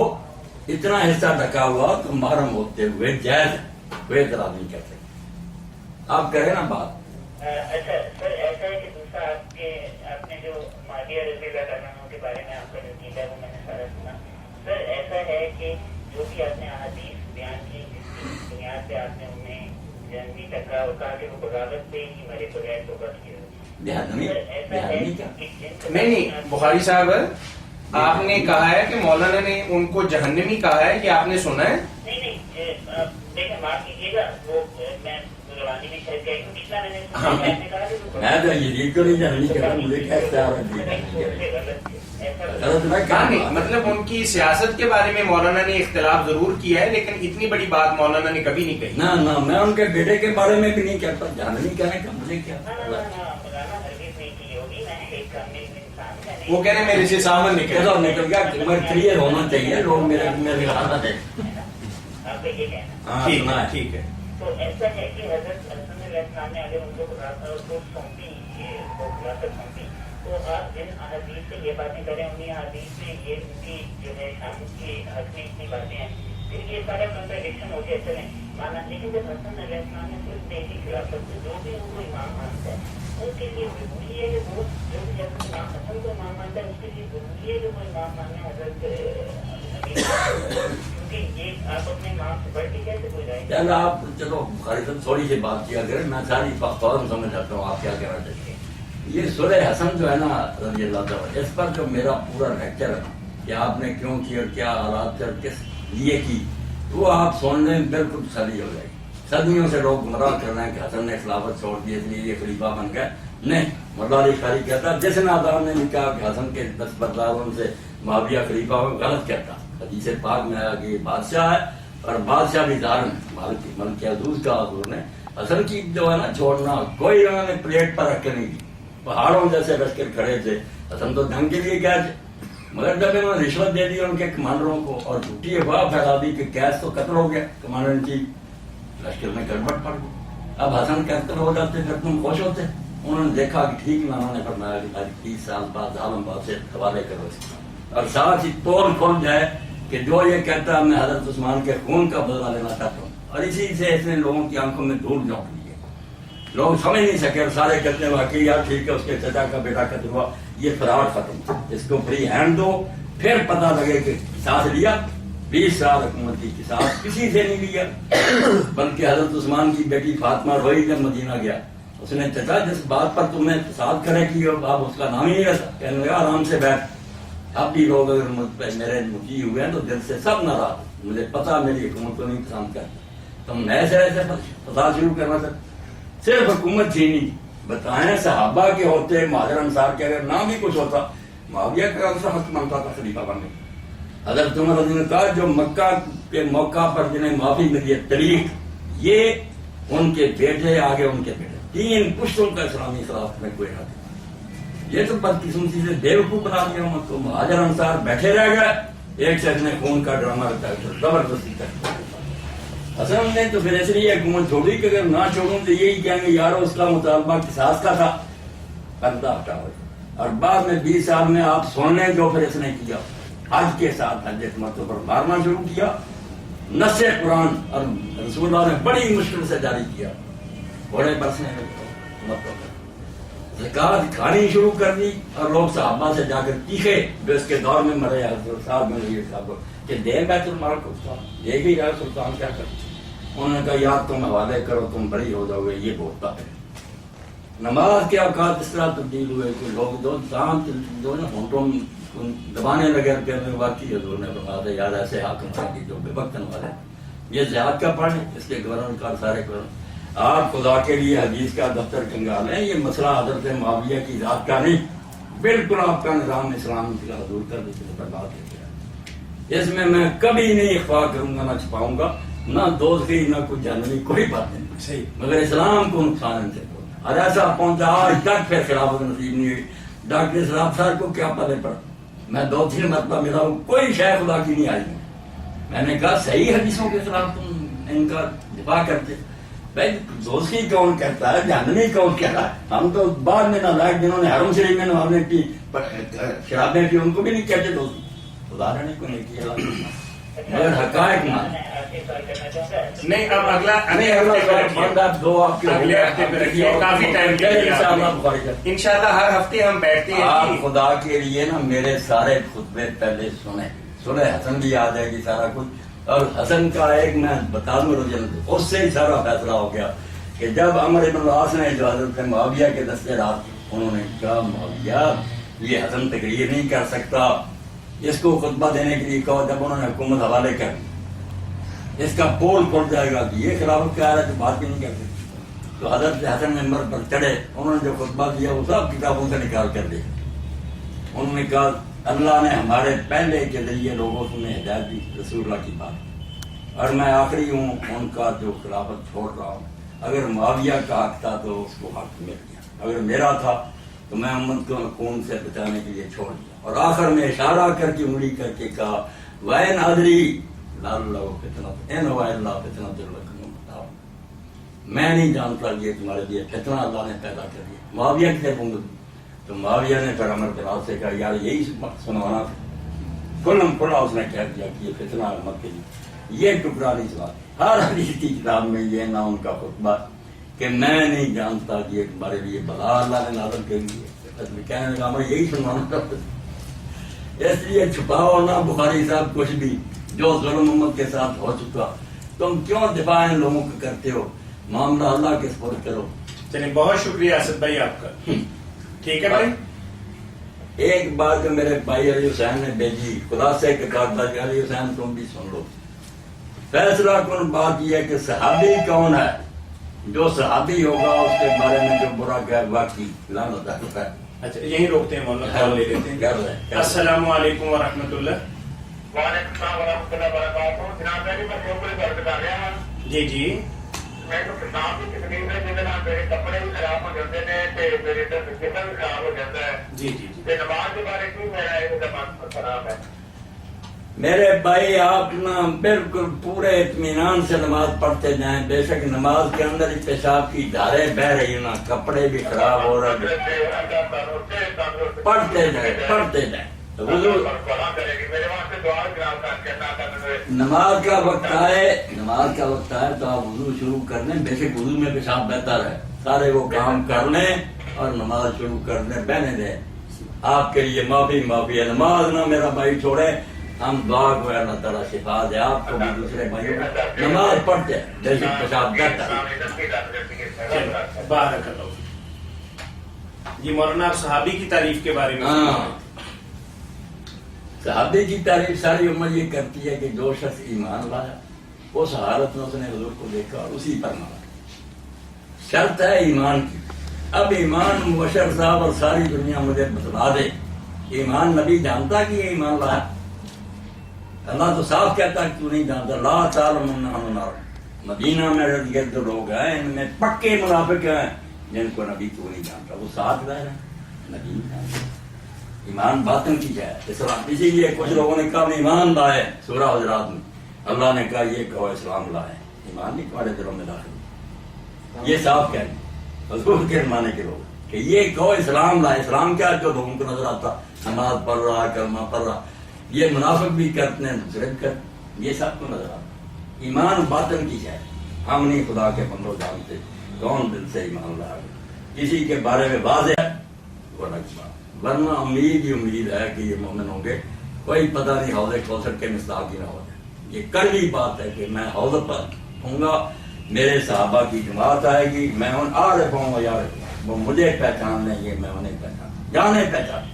اتنا حصہ ڈھکا ہوا تو محرم ہوتے ہوئے جائز کوئی اعتراض نہیں کر سکتے. آپ کہیں نا بات. اچھا سر ایسا ہے کہ دوسرا آپ نے جو معاویہ رضی اللہ عنہ کے بارے میں آپ کا جو کیا ہے وہ میں نے سارا سنا. سر ایسا ہے کہ جو بھی آپ نے احادیث بیان کی جس کی بنیاد پہ آپ نے انہیں جنگی ٹکرا اور کہا کہ وہ بغاوت پہ ہی مرے بغیر توبہ کیا. نہیں بخاری صاحب آپ نے کہا ہے کہ مولانا نے ان کو جہنمی کہا ہے، کہ آپ نے سنا ہے؟ نہیں دیکھیں معاف کیجیے گا وہ میں روانی میں شاید کہی ہوں پچھلا میں نے کہا میں تو یہ کو نہیں جاننی کرتا مجھے کیا مطلب ان کی سیاست کے بارے میں مولانا نے اختلاف ضرور کیا ہے لیکن اتنی بڑی بات مولانا نے کبھی نہیں کہی. نہ میں ان کے بیٹے کے بارے میں بھی نہیں کہتا، جاننی کہنے کا مجھے کیا. وہ کہہ رہے میرے سے سامن نکل گیا کلیئر ہونا چاہیے لوگ میرے خیال ہے. ٹھیک ہے. تو ایسا ہے کہ حضرت حسن علیہ السلام نے آگے ان کو سونپی سونپی تو آپ جن احادیث سے یہ باتیں کریں انہیں احادیث سے یہ ان کی جو ہے شام کی حق میں اتنی باتیں ہیں پھر یہ سارا کنٹراڈکشن ہو گیا چلیں مانا. لیکن جب حسن علیہ السلام نے صرف دیکھی خلافت سے جو بھی ان کو امام مانتا ہے ان کے لیے ضروری ہے کہ وہ جو بھی جب امام حسن کو امام مانتا ہے اس کے لیے ضروری ہے کہ وہ امام مانے حضرت کیونکہ یہ آپ اپنے امام سے بڑھ کے کیسے کوئی جائیں گے. آپ چلو بخاری صاحب تھوڑی سی بات کیا کریں میں ساری فوراً سمجھ جاتا ہوں آپ کیا کہنا چاہتے ہیں. یہ سورہ حسن جو ہے نا رضی اللہ تعالیٰ اس پر جو میرا پورا لیکچر ہے کہ آپ نے کیوں کی اور کیا حالات سے اور کس لیے کی وہ آپ سننے میں بالکل سلی ہو جائے گی. صدیوں سے لوگ گمراہ کر رہے ہیں کہ حسن نے خلافت چھوڑ دی اس لیے یہ خلیفہ بن گئے. نہیں مولا علی قاری کہتا جس نادان نے کہا کہ حسن کے دستبرداروں سے معاویہ خلیفہ ہو غلط کہتا. حدیث پاک میں آیا کہ یہ بادشاہ ہے اور بادشاہ بھی ظالم ملک عزوز کا حضور نے حسن کی جو ہے نا چھوڑنا کوئی انہوں نے پلیٹ پر رکھ کے نہیں دی. پہاڑوں جیسے رکھ کر کھڑے تھے حسن تو جنگ کے لیے گئے تھے مگر جب انہوں نے رشوت دے دی ان کے کمانڈروں کو اور جھوٹی افواہ پھیلا دی کہ کیس تو قتل ہو گیا کمانڈر ان چیف لشکر میں گڑبڑ پڑ گئی. اب حسن قتل ہو جاتے پھر تم خوش ہوتے. انہوں نے دیکھا کہ ٹھیک میں انہوں نے فرمایا کہ 30 سال بعد ظالم باد سے حوالے کرو اس کو اور ساتھ ہی توڑ کھول جائے کہ جو یہ کہتا ہے میں حضرت عثمان کے خون کا بدلہ لینا چاہتا ہوں. اور اسی سے اس نے لوگوں کی آنکھوں میں دھول جھونک لی ہے. لوگ سمجھ نہیں سکے اور سارے کہتے ہیں واقعی یار ٹھیک ہے اس کے چچا کا بیٹا قتل ہوا یہ فراڈ ختم اس کو فری ہینڈ دو پھر پتہ لگے کہ قصاص لیا. 20 سال حکومت کی قصاص کسی سے نہیں لیا بلکہ حضرت عثمان کی بیٹی فاطمہ روئی جب مدینہ گیا اس نے چچا جس بات پر تمہیں فساد کرے کی اب اس کا نام ہی نہیں رہتا. کہنے لگا آرام سے بیٹھ. اب بھی لوگ اگر میرے مجھے ہوئے ہیں تو دل سے سب ناراض مجھے پتا میری حکومت کو نہیں پسند کرتا. تم ایسے ایسے فساد شروع کرنا چاہتے صرف حکومت چھینی. بتائیں صحابہ کے ہوتے مہاجر انصار کے اگر نام بھی کچھ ہوتا معاویہ کا حق مانتا تھا خلیفہ بننے. حضرت عمر رضی اللہ عنہ جو مکہ کے موقع پر جنہیں معافی ملی ہے طریق یہ ان کے بیٹے آگے ان کے بیٹے 3 پشتوں کا اسلامی خلافت میں کوئی نہ تھا. یہ تو بدقسمتی سے بیوقوف بنا دیا امت کو. مہاجر انصار بیٹھے رہ گئے ایک شخص نے خون کا ڈرامہ رکھا زبردستی کر حسن نے تو پھر اس لیے حکومت چھوڑی کہ اگر نہ چھوڑوں تو یہی کہیں گے یار اس کا مطالبہ قصاص کا تھا پردہ ہٹا ہو. اور بعد میں 20 سال میں آپ سننے جو پھر اس نے کیا حج کے ساتھ حج مرتبہ پر مارنا شروع کیا. نص قرآن اور رسول اللہ نے بڑی مشکل سے جاری کیا. بڑے برسنے زکات کھانی شروع کر دی اور لوگ صحابہ سے جا کر چیخے جو اس کے دور میں مرے حضرت صاحب میں رہی صاحب کہ دے بیت المال کو دے گی رہا سلطان کیا کر. انہوں نے کہا یار تم حوالے کرو تم بری ہو جاؤ گے. یہ بولتا ہے نماز کے اوقات اس طرح تبدیل ہوئے کہ لوگ جو دانت جو نا ہونٹوں دبانے لگے کہنے واقعی حضور نے بتا دے یار ایسے حاکم جو بے وقتن والے یہ زیاد کا پڑھیں اس کے گورنر کا سارے گورنر آپ خدا کے لیے حدیث کا دفتر کنگال ہیں. یہ مسئلہ حضرت معاویہ کی ذات کا نہیں بالکل آپ کا نظام اسلام کا حضور کر دیتے ہیں، برباد ہو گیا۔ اس میں میں کبھی نہیں اخفا کروں گا، نہ چھپاؤں گا، نہ دوستی نہ کچھ جانوی، کوئی بات نہیں صحیح۔ مگر اسلام کو نقصان سے پہنچا، اور ایسا پہنچا آج تک پھر خلافت نصیب نہیں ہوئی۔ ڈاکٹر اسراف صاحب کو کیا پتہ پڑا، میں 2-3 مرتبہ ملا ہوں، کوئی شے خدا کی نہیں آئی ہوں۔ میں نے کہا صحیح حدیثوں کے خلاف تم ان کا دفاع کرتے، بھائی دوستی کون کہتا ہے، جہنمی کون کہتا ہے؟ ہم تو بعد میں نالائق جنہوں نے حرم شریف میں نوازنے کی شرابیں پی ان کو بھی نہیں کہتے دوستی، خدا نے کو نہیں کیا، مگر حقائق مان نہیں اب اگلا اگلے ہفتے پہ رکھیے، کافی ٹائم انشاءاللہ ہر ہفتے ہم بیٹھتے ہیں۔ آپ خدا کے لیے نا میرے سارے خطبے پہلے سنیں، حسن بھی یاد ہے کہ سارا کچھ، اور حسن کا ایک میں بتا دوں رجن، اس سے ہی سارا فیصلہ ہو گیا کہ جب عمر بن العاص نے اجازت ہے معاویہ کے دستے رات، انہوں نے کہا معاویہ یہ حسن تقریر نہیں کر سکتا، اس کو خطبہ دینے کے لیے کہو، جب انہوں نے حکومت حوالے کر اس کا پول کھل جائے گا کہ یہ خلافت کا ہے تو بات بھی نہیں کر سکتی، تو حضرت حسن ممبر پر چڑھے، انہوں نے جو خطبہ دیا وہ سب کتابوں سے نکال کر دیا۔ انہوں نے کہا اللہ نے ہمارے پہلے کے ذریعے لوگوں کو ہدایت دی، رسول اللہ کی بات، اور میں آخری ہوں ان کا جو خلافت چھوڑ رہا ہوں۔ اگر معاویہ کا حق تھا تو اس کو حق مل گیا، اگر میرا تھا تو میں امت کو خون سے بچانے کے لیے چھوڑ دیا۔ اور آخر میں اشارہ کر کے انگلی کر کے کہا وَإِنْ أَدْرِي لَعَلَّهُ فِتْنَةٌ إِنْ هُوَ إِلَّا فِتْنَةٌ لَكُمْ فَاتَّقُوهَا، میں نہیں جانتا یہ تمہارے لیے فتنہ اللہ نے پیدا کر دیا۔ معاویہ کی طرف تو معاویہ نے پھر عمر بن العاص سے کہا یار یہی سنوانا تھا، کھلم کھلا اس نے کہہ دیا کہ یہ فتنہ امت کے لیے، یہ ٹکڑا نہیں سنا۔ ہر حدیث کی کتاب میں یہ نہ ان کا خطبہ کہ میں نہیں جانتا کہ یہ تمہارے لیے بلا اللہ نے نازل کر دی ہے، کہنے لگا میں یہی سنوانا چاہتا ہوں۔ اس لیے چھپاؤ نہ بخاری صاحب کچھ بھی، جو ظلم امت کے ساتھ ہو چکا، تم کیوں دفاع ان لوگوں کا کرتے ہو، معاملہ اللہ کے سپرد کرو۔ چلیے بہت شکریہ اسد بھائی آپ کا، ٹھیک ہے بھائی۔ ایک بات جو میرے بھائی علی حسین نے بھیجی، خدا سے کہا تھا علی حسین تم بھی سن لو، فیصلہ کن بات یہ ہے کہ صحابی کون ہے، جو صحابی ہوگا اس کے بارے میں جو برا کہے واقعی لعنت ہے۔ اچھا یہیں روکتے ہیں مولانا، کال لے لیتے ہیں۔ السلام علیکم ورحمۃ اللہ۔ وعلیکم السلام ورحمۃ اللہ وبرکاتہ۔ جناب میں شوکر بات کر رہا ہوں۔ جی جی میں تو کتاب کی تکلیف ہے جہاں نال میرے کپڑے بھی خراب ہو جاتے ہیں تے میرے جسم بھی خراب ہو جاتا ہے۔ جی جی جی تے نماز کے بارے میں میرا یہ زبان خراب ہے۔ میرے بھائی آپ نا بالکل پورے اطمینان سے نماز پڑھتے جائیں، بے شک نماز کے اندر ہی پیشاب کی دھاریں بہ رہی نا، کپڑے بھی خراب ہو رہے، پڑھتے جائیں وضو۔ نماز کا وقت آئے تو آپ وضو شروع کر لیں، بے شک وضو میں پیشاب بہتر ہے، سارے وہ کام کر لیں اور نماز شروع کر لیں، بہنے دیں۔ آپ کے لیے معافی ہے، نماز نہ میرا بھائی چھوڑے، ہم دعا کو اللہ تعالیٰ شفا دے آپ کو بھی دوسرے بھائیوں کو، نماز پڑھتے ہیں بے شک پیشاب بہتر ہے۔ بارک اللہ۔ جی مولانا آپ صحابی کی تعریف کے بارے میں، صحابی کی تعریف ساری امت یہ کرتی ہے کہ جو شخص ایمان لایا اس حالت میں اس نے حضور کو دیکھا اور اسی پر مارا، شرط ہے ایمان کی۔ اب ایمان مبشر صاحب اور ساری دنیا مجھے بتلا دے، ایمان نبی جانتا کہ یہ ایمان لایا؟ اللہ تو صاف کہتا کہ تو نہیں جانتا، لا تعلم انہم نار۔ مدینہ میں ارد گرد لوگ ہیں، ان میں پکے منافق ہیں جن کو نبی تو نہیں جانتا، وہ ساتھ رہ رہے ہیں، نبی نہیں جانتا۔ ایمان باطن کی ہے اسلام، اسی لیے کچھ لوگوں نے کہا ایمان لائے، سورہ حجرات میں اللہ نے کہا یہ کہو اسلام لائے، ایمان نہیں تمہارے دلوں میں داخل، یہ صاف کہہ دیں حضور کے مانے کے لوگ کہ یہ کہو اسلام لائے۔ اسلام کیا جو لوگوں کو نظر آتا، نماز پڑھ رہا، کلمہ پڑھ رہا، یہ منافق بھی کرتے ہیں، دوسرے بھی کرتے، یہ سب کو نظر آتا۔ ایمان باطن کی ہے، ہم نہیں خدا کے بندوں جانتے کون دل سے ایمان لایا، کسی کے بارے میں واضح ہے وہ الگ بات، ورنہ امید ہی امید ہے کہ یہ مومن ہوں گے، کوئی پتہ نہیں حوض کوثر کے مصداق ہی نہ ہو جائے۔ یہ کڑوی بات ہے کہ میں حوض پر ہوں گا، میرے صحابہ کی جماعت آئے گی، میں ان عارف ہوں یار وہ مجھے پہچان لیں گے، میں انہیں پہچان جانے پہچان،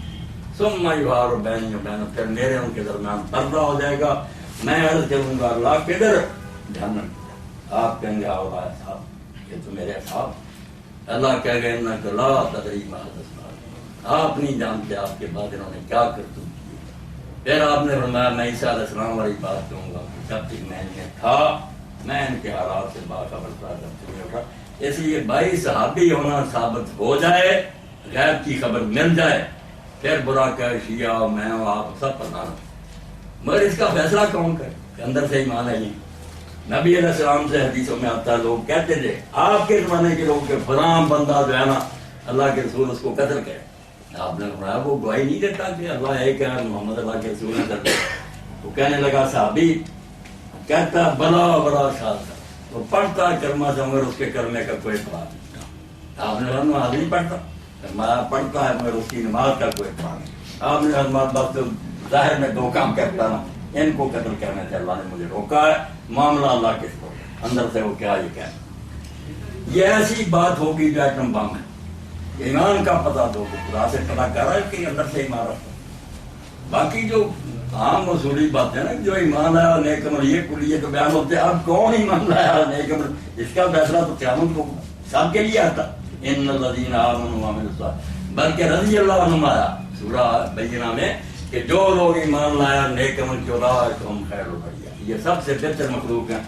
ثم یحال بینی و بین، پھر میرے ان کے درمیان پردہ ہو جائے گا، میں عرض کروں گا اللہ کدھر؟ جہنم۔ آپ کہیں گے آؤ صاحب یہ تو میرے صاحب، اللہ کہہ گئے انک لا تدری ما تفعل، آپ نہیں جانتے آپ کے بعد انہوں نے کیا کرتوت کی. پھر آپ نے فرمایا میں عیسیٰ علیہ السلام والی بات کہوں گا کہ جب تک میں ان میں تھا میں ان کے حالات سے باخبر تھا جب تک نہیں اٹھا. اس لیے بھائی صحابی ہونا ثابت ہو جائے, غیب کی خبر مل جائے, پھر برا کہ شیعہ میں آپ سب پتانا, مگر اس کا فیصلہ کون کرے کہ اندر سے ایمان ہے. نبی علیہ السلام سے حدیثوں میں آتا ہے لوگ کہتے تھے آپ کے زمانے کے لوگ کہ فلاں بندہ جو ہے نا اللہ کے رسول اس کو قتل کرے. آپ نے فرمایا وہ گواہی نہیں دیتا کہ اللہ ایک ہے, محمد اللہ کے رسول نے قتل. وہ کہنے لگا صحابی کہتا بڑا بڑا شاد تھا, وہ پڑھتا کلمہ سے مگر اس کے کلمے کا کوئی اعتبار نہیں. آپ نے نماز نہیں پڑھتا, فرمایا پڑھتا ہے مگر اس کی نماز کا کوئی اعتبار نہیں. آپ نے فرمایا بس ظاہر میں دو کام کرتا نا, ان کو قتل کرنے سے اللہ نے مجھے روکا ہے, معاملہ اللہ کس کو, اندر سے وہ کیا یہ کہنا. یہ ایسی بات ہوگی جو ایٹم بم ہے. ایمان کا پتہ دو کہ خدا سے پتہ کر رہا ہے کہ اندر سے ایمان رکھتا. باقی جو عام اصولی بات ہے نا جو ایمان آیا نیک عمل یہ کلیے تو بیان ہوتے ہیں, اب کون ایمان لایا نیک عمل, اس کا فیصلہ تو قیامت کو سب کے لیے آتا. ان الذین آمنوا وعملوا الصالحات, بلکہ رضی اللہ عنہم آیا سورہ بینہ میں کہ جو لوگ ایمان لایا نیک عمل کی اولئک هم خیر البریہ, یہ سب سے بہتر مخلوق ہیں.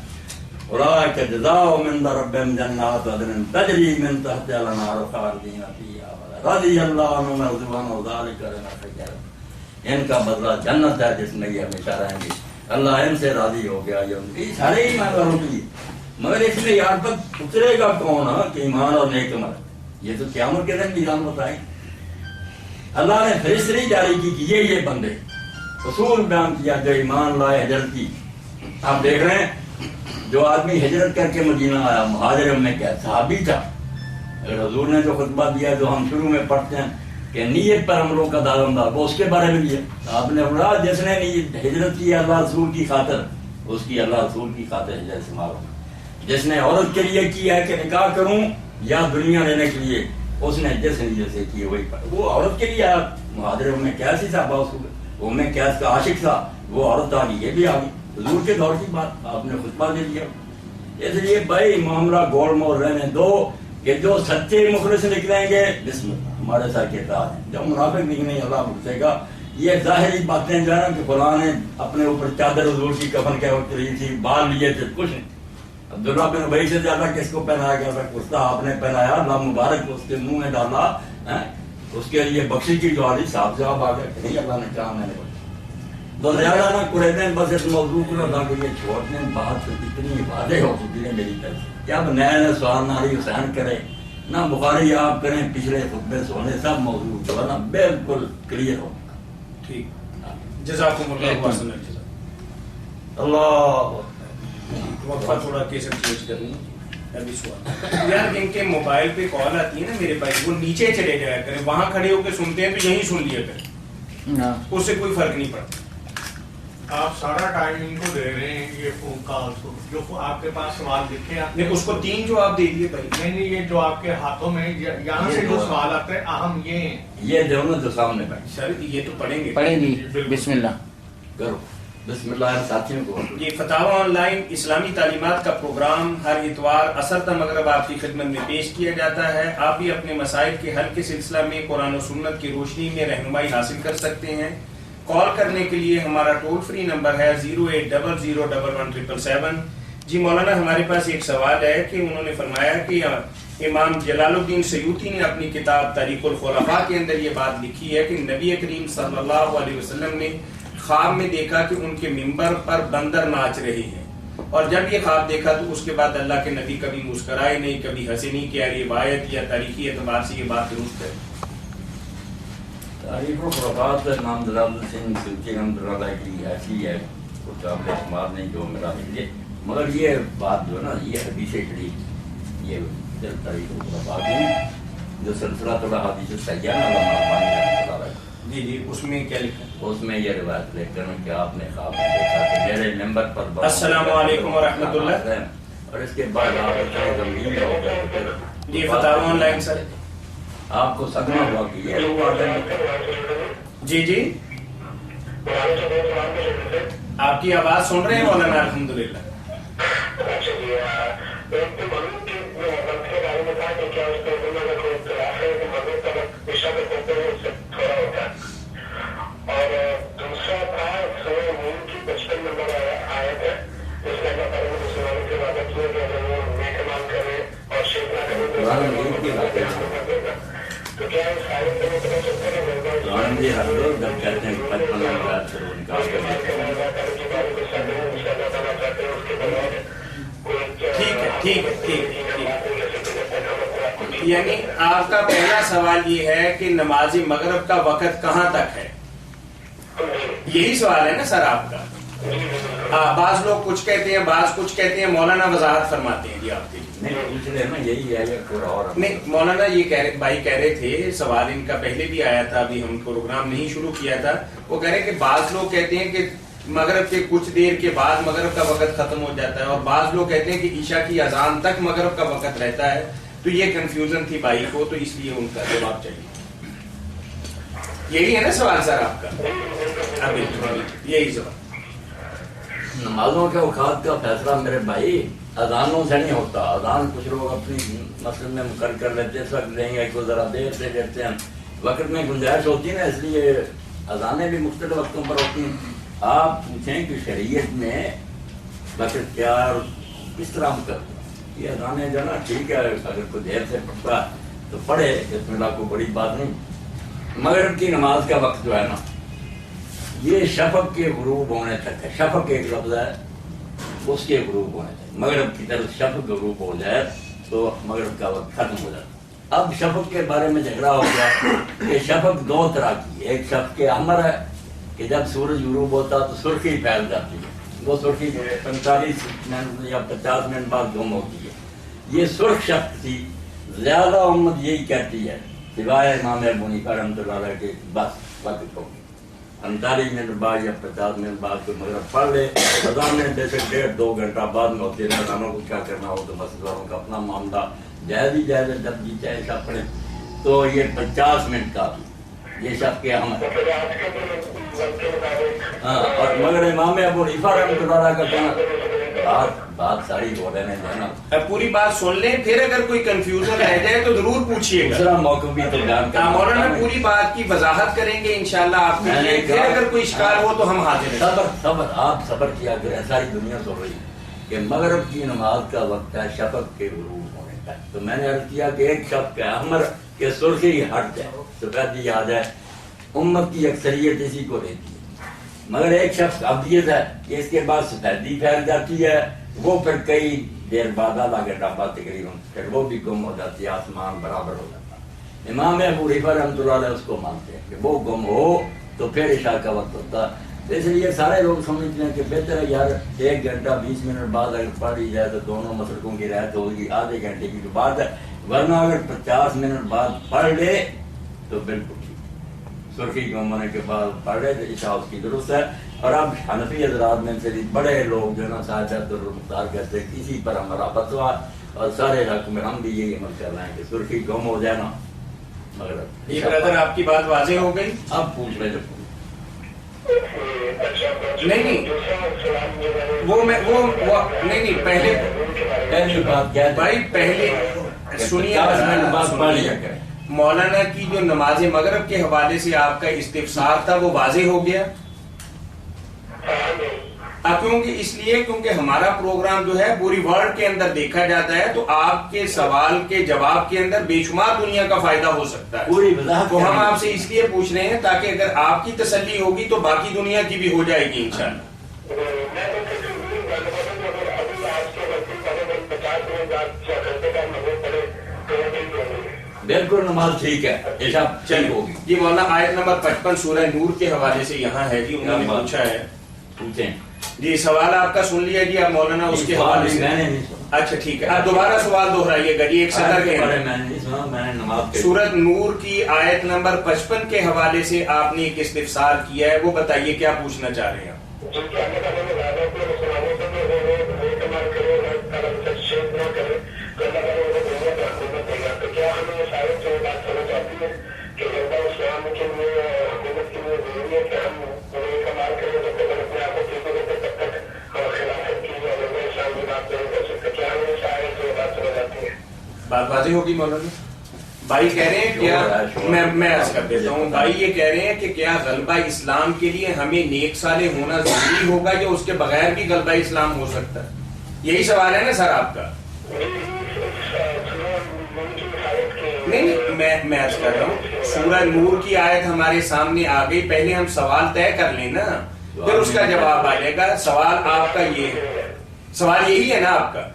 اولئک جزاؤہم عند ربہم جنات عدن تجری من تحتہا الانہار خالدین فیہا ابدا رضی اللہ عنہم ورضوا عنہ ذلک لمن خشی. ان کا بدلہ جنت ہے جس میں یہ ہمیشہ رہیں گے, اللہ ان سے راضی ہو گیا. یہ سارے ایمان والوں کے لیے, مگر اس میں یہاں تک اترے گا کون کہ ایمان اور نیک عمل, یہ تو قیامت کے دن نظام بتائیں. اللہ نے فیصلے جاری کی کہ یہ بندے اصول بیان کیا جو ایمان لائے ہجرت کی. آپ دیکھ رہے ہیں جو آدمی ہجرت کر کے مدینہ آیا مہاجر میں کیا صحابی تھا. حضور نے جو خطبہ دیا جو ہم شروع میں پڑھتے ہیں کہ نیت پر عملوں کا دارمدار, وہ اس کے بارے میں دیا. آپ نے فرمایا جس نے ہجرت کی اللہ رسول کی خاطر, اس کی اللہ رسول کی خاطر ہجرت سے معلوم. جس نے عورت کے لیے کیا ہے کہ نکاح کروں یا دنیا لینے کے لیے, اس نے جس نیت سے کی وہی پڑھ. وہ عورت کے لیے مہاجر میں کیسی صاحبہ اس کو, وہ میں کیا اس کا عاشق تھا, وہ عورت آ گئی, یہ بھی آ گئی. حضور کے دور کی بات آپ نے خطبہ دے دیا. اس لیے بھائی معاملہ گول مول رہنے دو کہ جو سچے مخلص نکلیں گے بسم اللہ ہمارے ساتھ کے ساتھ, جو منافق نکلیں اللہ پوچھے گا. یہ ظاہری باتیں جو ہے نا کہ فلاں نے اپنے اوپر چادر حضور کی کفن کے وقت لی تھی, بال لیے تھے, کچھ نہیں. عبداللہ بن ابی سے زیادہ کس کو پہنایا گیا تھا, کرتا آپ نے پہنایا, اللہ مبارک اس کے منہ میں ڈالا, اس کے لیے بخشی کی دعا دی, صاحب آ گئے کہ نہیں اللہ نے کہا میں نے تو زیادہ نہ کرے دیں. بس اس موضوع کو اللہ کو یہ چھوڑنے بات اتنی واضح ہو چکی ہے میری طرف کہ اب نئے نئے سوال ناری حسین کرے نہ بخاری آپ کریں, پچھلے خطبے سونے سب موضوع جو ہے نا بالکل کلیئر ہو. ٹھیک, جزاکم اللہ واسن اللہ. وقفہ تھوڑا کیسے چینج کر لوں. ابھی سوال یار ان کے موبائل پہ کال آتی ہے نا میرے بھائی, وہ نیچے چلے جایا کریں, وہاں کھڑے ہو کے سنتے ہیں تو یہیں سن لیا کریں, اس سے کوئی فرق نہیں پڑتا. آپ سارا ٹائم ان کو دے رہے ہیں یہ فون کال کو, جو آپ کے پاس سوال لکھے آپ نے اس کو 3 جواب دے دیے بھائی. نہیں یہ جو آپ کے ہاتھوں میں یہاں سے جو سوال آتے ہیں اہم یہ دونوں جو سامنے بیٹھے سر یہ تو پڑھیں گی. بسم اللہ کرو. بسم اللہ. ساتھیوں کو یہ فتاوی آن لائن اسلامی تعلیمات کا پروگرام ہر اتوار عصر تا مغرب آپ کی خدمت میں پیش کیا جاتا ہے. آپ بھی اپنے مسائل کے حل کے سلسلہ میں قرآن و سنت کی روشنی میں رہنمائی حاصل کر سکتے ہیں. کال کرنے کے لیے ہمارا ٹول فری نمبر ہے 08001117777. جی مولانا ہمارے پاس ایک سوال ہے کہ انہوں نے فرمایا کہ امام جلال الدین سیوطی نے اپنی کتاب تاریخ الخلفاء کے اندر یہ بات لکھی ہے کہ نبی کریم صلی اللہ علیہ وسلم نے خواب میں دیکھا کہ ان کے ممبر پر بندر ناچ رہے ہیں, اور جب یہ خواب دیکھا تو اس کے بعد اللہ کے نبی کبھی مسکرائے نہیں, کبھی ہنسے نہیں. کیا روایت یا تاریخی اعتبار سے یہ بات درست ہے؟ تاریخ و خرافات امام جلال الدین سیوطی رحمۃ اللہ علیہ کی ایسی ہے کچھ قابل اعتماد نہیں جو میرا نکلے, مگر یہ بات جو ہے نا یہ حدیث شریف یہ تاریخ و خرافات ہے جو سلسلہ تھوڑا حدیث سیاح علامہ البانی رحمۃ اللہ علیہ. جی اس میں کیا لکھا ہے؟ اس میں یہ روایت لے کر کہ آپ نے خواب میں دیکھا کہ میرے ممبر پر السلام علیکم ورحمۃ اللہ, اور اس کے بعد آپ اتنے غمگین ہو گئے. یہ فتاوی آن لائن سر آپ کو صدمہ ہوا کہ یہ لوگ آ گئے. جی آپ کی آواز سن رہے ہیں مولانا الحمدللہ. کیا یہ رکھ دو، جب کہتے ہیں 55 نمبر آیت سے وہ نکال کر دیتے ہیں۔ ٹھیک ہے ٹھیک ہے ٹھیک ہے۔ یعنی آپ کا پہلا سوال یہ ہے کہ نماز مغرب کا وقت کہاں تک ہے، یہی سوال ہے نا سر آپ کا؟ بعض لوگ کچھ کہتے ہیں، بعض کچھ کہتے ہیں، مولانا وضاحت فرماتے ہیں جی آپ کے لیے۔ نہیں پوچھ رہے نا یہی ہے یا کوئی اور؟ نہیں مولانا یہ بھائی کہہ رہے تھے، سوال ان کا پہلے بھی آیا تھا، ابھی ہم پروگرام نہیں شروع کیا تھا، وہ کہہ رہے کہ بعض لوگ کہتے ہیں کہ مغرب کے کچھ دیر کے بعد مغرب کا وقت ختم ہو جاتا ہے، اور بعض لوگ کہتے ہیں کہ عشاء کی اذان تک مغرب کا وقت رہتا ہے، تو یہ کنفیوژن تھی بھائی کو، تو اس لیے ان کا جواب چاہیے۔ یہی ہے نا سوال سر آپ کا؟ ابھی یہی سوال۔ نمازوں کے اوقات کا فیصلہ میرے بھائی اذانوں سے نہیں ہوتا۔ اذان کچھ لوگ اپنی مسجد میں مقرر کر لیتے ہیں، اس وقت دیں گے کو ذرا دیر سے دیتے ہیں، وقت میں گنجائش ہوتی ہے نا، اس لیے اذانیں بھی مختلف وقتوں پر ہوتی ہیں۔ آپ پوچھیں کہ شریعت میں وقت کیا اور کس طرح ہم کرتے ہیں، یہ اذانیں جو نا ٹھیک ہے، اگر کوئی دیر سے پڑھتا ہے تو پڑھے، اس میں کوئی بڑی بات نہیں۔ مغرب کی نماز کا وقت جو ہے نا یہ شفق کے غروب ہونے تک ہے۔ شفق ایک لفظ ہے، اس کے غروب ہونے تک، مغرب کی طرف شفق غروب ہو جائے تو مغرب کا وقت ختم ہو جاتا۔ اب شفق کے بارے میں جھگڑا ہو گیا کہ شفق دو طرح کی، ایک شفق احمر ہے کہ جب سورج غروب ہوتا تو سرخی پھیل جاتی ہے، وہ سرخی 45 منٹ یا 50 منٹ بعد گم ہوتی ہے، یہ سرخ شفق تھی۔ زیادہ امت یہی کہتی ہے سوائے امام ابو حنیفہ رحمۃ اللہ علیہ کے بس وقت ہو گیا، 45 منٹ بعد یا 50 منٹ بعد کوئی مغرب پڑھ لے، اذان میں بے شک 1.5-2 گھنٹہ بعد میں ہوتی ہے، اذانوں کو کیا کرنا ہو تو مسجد والوں کا اپنا معاملہ، جائز ہی جائز ہے، جب جی چاہے ایسا پڑھے۔ تو یہ 50 منٹ کا بھی یہ شب کے احمد، ہاں، اور مگر امام ابو حنیفہ رحمۃ اللہ علیہ کا کہنا بات ساری ہو رہے ہیں، پوری بات سن لیں، پھر اگر کوئی کنفیوژن رہ جائے تو ضرور پوچھیے گا، دوسرا موقع بھی تو بیان کرنا۔ مولانا پوری بات کی وضاحت کریں گے انشاءاللہ آپ کے لیے، پھر اگر کوئی اشکال ہو تو ہم حاضر ہیں۔ صبر آپ صبر کیا کریں، ساری دنیا سن رہی ہے کہ مغرب کی نماز کا وقت ہے شفق کے غروب ہونے کا، تو میں نے عرض کیا کہ ایک شفق کا احمر کہ سرخی ہٹ جائے، سفیدی آ جائے، امت کی اکثریت اسی کو رہتی ہے، مگر ایک شخص ابدیت ہے کہ اس کے بعد سفیدی پھیل جاتی ہے، وہ پھر کئی دیر بعد آدھا گھنٹہ بعد تقریباً پھر وہ بھی گم ہو جاتی ہے، آسمان برابر ہو جاتا ہے۔ امام ابو حنیفہ رحمۃ اللہ علیہ اس کو مانتے ہیں کہ وہ گم ہو تو پھر عشاء کا وقت ہوتا ہے، اس لیے سارے لوگ سمجھتے ہیں کہ بہتر ہے یار 1 گھنٹہ 20 منٹ بعد اگر پڑھ لی جائے تو دونوں مسلکوں کی رعایت ہوگی، آدھے گھنٹے کی تو بات ہے، ورنہ اگر 50 منٹ بعد پڑھ لے تو بالکل سرخی گم ہونے کے بعد پڑھ لے تو عشاء اس کی درست ہے۔ اور اب حنفی حضرات میں سے بڑے لوگ جو نا صاحب مختار کہتے ہیں کسی پر ہمارا فتوا، اور سارے علاقوں میں ہم بھی یہی عمل کر رہے ہیں کہ سرخی گم ہو جائے نا مغرب۔ یہ بردر آپ کی بات واضح ہو گئی؟ اب پوچھ رہے جو نہیں وہ نہیں پہلی بات کیا ہے بھائی پہلے سنیے، بات پڑھ لیا کریں۔ مولانا کی جو نماز مغرب کے حوالے سے آپ کا استفسار تھا وہ واضح ہو گیا؟ کیونکہ اس لیے کیونکہ ہمارا پروگرام جو ہے پوری ورلڈ کے اندر دیکھا جاتا ہے، تو آپ کے سوال کے جواب کے اندر بے شمار دنیا کا فائدہ ہو سکتا ہے، پوری وضاحت تو ہم آپ سے اس لیے پوچھ رہے ہیں تاکہ اگر آپ کی تسلی ہوگی تو باقی دنیا کی بھی ہو جائے گی انشاءاللہ۔ بالکل نماز ٹھیک ہے، عشاء ٹھیک ہوگی۔ جی مولانا آیت نمبر 55 سورہ نور کے حوالے سے یہاں ہے جی، انہوں نے پوچھا ہے پوچھیں جی، سوال آپ کا سن لیا جی، اب مولانا اس کے حوالے سے میں نے نہیں سنا۔ اچھا ٹھیک ہے، آپ دوبارہ سوال دہرائیے گا جی، ایک سطر کے میں نے نہیں سنا، میں نے نماز سورت نور کی آیت نمبر 55 کے حوالے سے آپ نے ایک استفسار کیا ہے، وہ بتائیے کیا پوچھنا چاہ رہے ہیں؟ بات واضح ہوگی مولانا؟ بھائی کہہ رہے ہیں کیا، میں عرض کر دیتا ہوں، بھائی یہ کہہ رہے ہیں کہ کیا غلبہ اسلام کے لیے ہمیں نیک صالح ہونا ضروری ہوگا یا اس کے بغیر بھی غلبہ اسلام ہو سکتا ہے؟ یہی سوال ہے نا سر آپ کا؟ نہیں میں عرض کر رہا ہوں سورہ نور کی آیت ہمارے سامنے آ گئی, پہلے ہم سوال طے کر لیں نا, پھر اس کا جواب آ جائے گا. سوال آپ کا یہ ہے, سوال یہی ہے نا آپ کا؟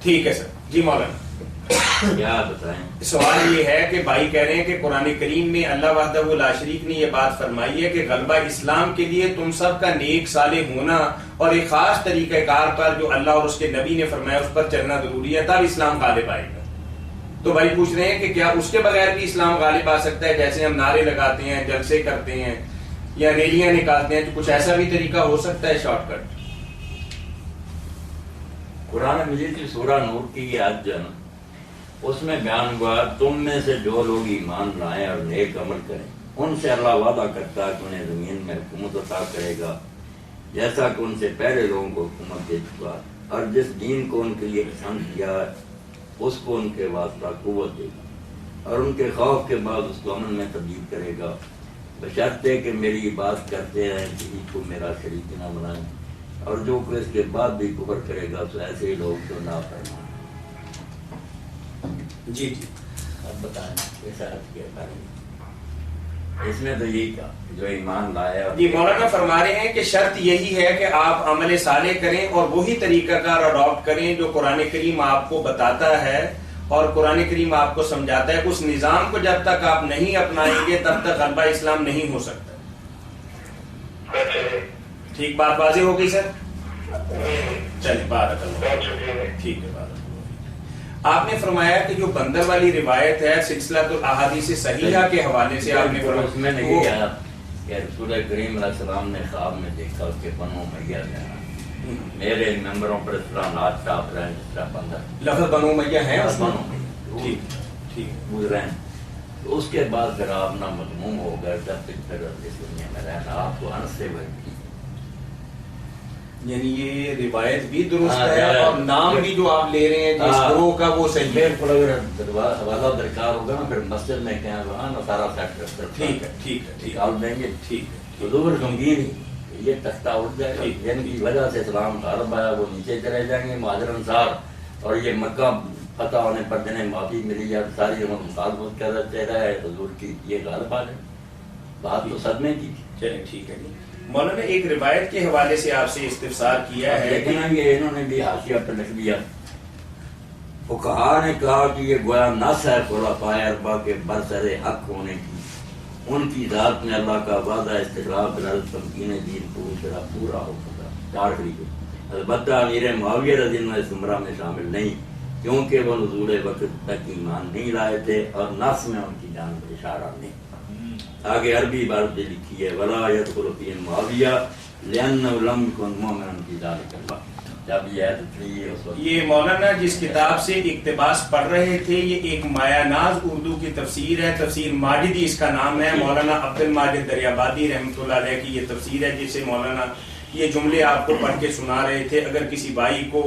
ٹھیک ہے سر. جی مولانا کیا بتائیں؟ سوال یہ ہے کہ بھائی کہہ رہے ہیں کہ قرآن کریم میں اللہ وحدہ لا شریک نے یہ بات فرمائی ہے کہ غلبہ اسلام کے لیے تم سب کا نیک صالح ہونا اور ایک خاص طریقہ کار پر جو اللہ اور اس کے نبی نے فرمایا اس پر چلنا ضروری ہے, تب اسلام غالب آئے گا. تو بھائی پوچھ رہے ہیں کہ کیا اس کے بغیر بھی اسلام غالب آ سکتا ہے؟ جیسے ہم نعرے لگاتے ہیں, جلسے کرتے ہیں یا ریلیاں نکالتے ہیں, تو کچھ ایسا بھی طریقہ ہو سکتا ہے شارٹ کٹ؟ قرآن مجید کی سورہ نور کی یہ آیت جو ہے نا, اس میں بیان ہوا تم میں سے جو لوگ ایمان لائیں اور نیک عمل کریں ان سے اللہ وعدہ کرتا ہے کہ انہیں زمین میں حکومت عطا کرے گا جیسا کہ ان سے پہلے لوگوں کو حکومت دے چکا, اور جس دین کو ان کے لیے پسند کیا ہے اس کو ان کے واسطہ قوت دے گا اور ان کے خوف کے بعد اس کو امن میں تبدیل کرے گا, بشرطے کہ میری بات کرتے ہیں کسی کو میرا شریک نہ بنائیں, اور جو کوئی اس کے بعد بھی کفر کرے گا تو ایسے ہی لوگ تو نہ فرمائیں. جی جی اب بتائیں کیسا کیا کریں؟ اس میں تو یہی کہا جو ایمان لائے. جی مولانا فرما رہے ہیں کہ شرط یہی ہے کہ آپ عمل صالح کریں اور وہی طریقہ کار اڈاپٹ کریں جو قرآن کریم آپ کو بتاتا ہے اور قرآن کریم آپ کو سمجھاتا ہے. اس نظام کو جب تک آپ نہیں اپنائیں گے تب تک غلبہ اسلام نہیں ہو سکتا. ٹھیک بات واضح ہو گئی سر؟ چلیے بارک اللہ. ٹھیک ہے بارک. آپ نے فرمایا کہ جو بندر والی روایت ہے سلسلۃ الاحادیث صحیحہ کے حوالے سے آپ نے فرمایا اس میں نہیں آیا کہ رسول کریم علیہ السلام نے خواب میں دیکھا کہ بنو امیہ میں میرے ممبروں پر اس طرح ناچ ٹاپ رہے ہیں جس طرح بندر. لفظ بنو امیہ ہے اس میں؟ بنو امیہ ٹھیک ٹھیک گزرے ہیں. تو اس کے بعد پھر آپ نہ مضموم ہو گئے جب تک پھر اس دنیا میں رہنا آپ کو انس سے بھر. یعنی یہ روایت بھی درست ہے اور نام بھی جو آپ لے رہے ہیں جس گروہ کا وہ صحیح ہے. بالکل اگر حوالہ درکار ہوگا نا پھر مسجد میں کہیں وہاں سارا سیٹ کر سکتے. ٹھیک ہے ٹھک ہے نکال دیں گے. ٹھیک ہے حضور غمگین یہ تختہ اٹھ جائے گا جن کی وجہ سے اسلام غالب آیا وہ نیچے چلے جائیں گے مہاجر انصار, اور یہ مکہ فتح ہونے پر جنہیں معافی ملی ہے ساری عمر مخالفت کرتے رہے حضور کی, یہ غالب آ جائے. بات تو صدمے کی تھی. چلے ٹھیک ہے. مولانا ایک روایت کے حوالے سے آپ سے استفسار کیا ہے لیکن یہ انہوں نے بھی حاشیہ پہ لکھ دیا. فقہا نے کہا کہ یہ گویا نص ہے خلفائے اربعہ کے برسر حق ہونے کی, ان کی ذات میں اللہ کا وعدہ استقرار بالعرض تمکین دین پوری طرح پورا ہو سکا. چار طریقے. البتہ امیر معاویہ رضی اللہ عنہ زمرہ میں شامل نہیں کیونکہ وہ نزول وقت تک ایمان نہیں لائے تھے اور نص میں ان کی جانب اشارہ نہیں. آگے عربی عبارت بھی لکھی ہے ولا يدخل فی معاویہ لأنه لم يكن مؤمنا في ذلك الوقت. جب یہ مولانا جس کتاب سے اقتباس پڑھ رہے تھے یہ ایک مایا ناز اردو کی تفسیر ہے, تفسیر ماجدی اس کا نام ہے. مولانا عبد الماجد دریابادی رحمۃ اللہ علیہ کی یہ تفسیر ہے جسے مولانا یہ جملے آپ کو پڑھ کے سنا رہے تھے. اگر کسی بھائی کو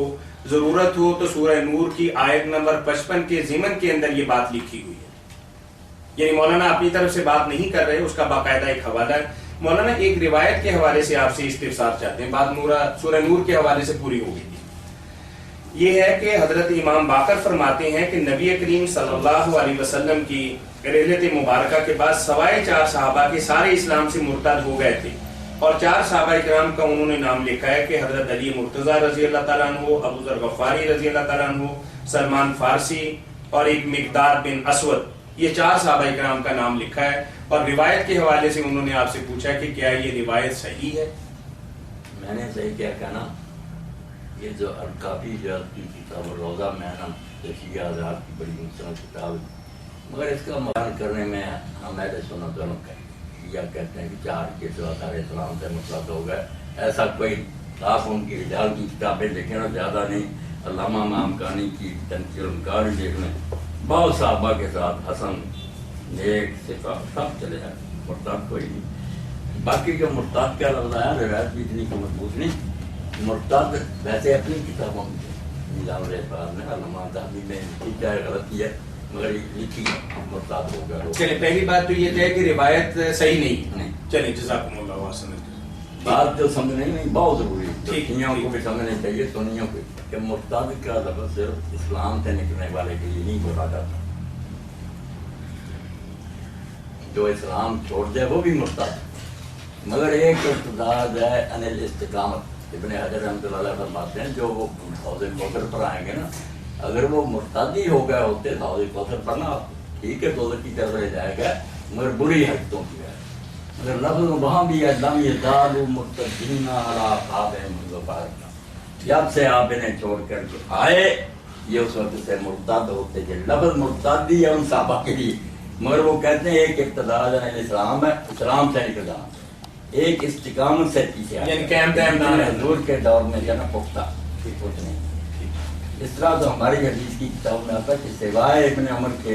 ضرورت ہو تو سورہ نور کی آیت نمبر 55 کے ضمن کے اندر یہ بات لکھی ہوئی ہے. یعنی مولانا اپنی طرف سے بات نہیں کر رہے, اس کا باقاعدہ ایک حوالہ ہے. مولانا ایک روایت کے حوالے سے آپ سے استفسار چاہتے ہیں, بات سورہ نور کے حوالے سے پوری ہو گئی تھی. یہ ہے کہ حضرت امام باقر فرماتے ہیں کہ نبی کریم صلی اللہ علیہ وسلم کی رحلت مبارکہ کے بعد سوائے 4 صحابہ کے سارے اسلام سے مرتد ہو گئے تھے, اور 4 صحابہ اکرام کا انہوں نے نام لکھا ہے کہ حضرت علی مرتضیٰ رضی اللہ تعالیٰ عنہ, ابو ذر غفاری رضی اللہ تعالیٰ عنہ, سلمان فارسی اور ایک مقدار بن اسود. یہ 4 صحابہ اکرام کا نام لکھا ہے, اور روایت کے حوالے سے انہوں نے آپ سے پوچھا کہ کیا یہ روایت صحیح ہے؟ میں نے صحیح کیا کہنا, یہ جو کافی جو کتاب روزہ میں نا شیعہ حضرات کی بڑی مستند کتاب ہے, مگر اس کا بیان کرنے میں ہم اہل سنت دونوں شیعہ کہتے ہیں کہ 4 کے سوا سارے اسلام سے مرتد ہو گئے. ایسا کوئی آپ ان کی رجال کی کتابیں دیکھیں نا, زیادہ نہیں. علامہ مامکانی کی تنقیل انکار دیکھ لیں, بہت صحابہ کے ساتھ حسن نیک صفا سب چلے جائیں, مرتد کوئی نہیں. باقی جو مرتد کا لفظ آیا روایت بھی اتنی کو مضبوط نہیں. مرتد ویسے اپنی کتابوں میں نظام الحفاظ میں علامہ ذہبی میں چاہے غلطی ہے مگر لکھی مرتد ہو گیا. چلے پہلی بات تو یہ ہے کہ روایت صحیح نہیں. چلے جزاکم اللہ خیر. بات جو سمجھنے نہیں بہت ضروری ہے, شیعوں کو بھی سمجھنا چاہیے سنیوں کو, کہ مرتد کا لفظ صرف اسلام سے نکلنے والے کے لیے نہیں بولا جاتا. جو اسلام چھوڑ دے وہ بھی مرتد ہے، مگر ایک ارتداد ہے انل استقامت۔ ابن حجر رحمۃ اللہ علیہ فرماتے ہیں جو وہ حوض کوثر پر آئیں گے نا، اگر وہ مرتدی ہو گئے ہوتے تو حوض کوثر پر نا ٹھیک ہے دوزخ کی طرف لے جائے گا، مگر بری حرکتوں کی ہے۔ مگر لفظ وہاں بھی ہے لم یزالوا مرتدین علی اعقابہم منذ بعثنا، جب سے آپ انہیں چھوڑ کر کے آئے یہ اس وقت سے مرتد ہوتے تھے۔ لفظ مرتدی ہے ان صحابہ کے لیے، مگر وہ کہتے ہیں ایک ارتداد ہے اسلام ہے، اسلام سے انقدام، ایک استقامت سے پیچھے آئے، یعنی قیام دائم نہ رہے۔ حضور کے دور میں جو ہے نا پختہ کچھ نہیں۔ اس طرح تو ہماری حدیث کی کتاب میں آتا ہے کہ سوائے ابن عمر کے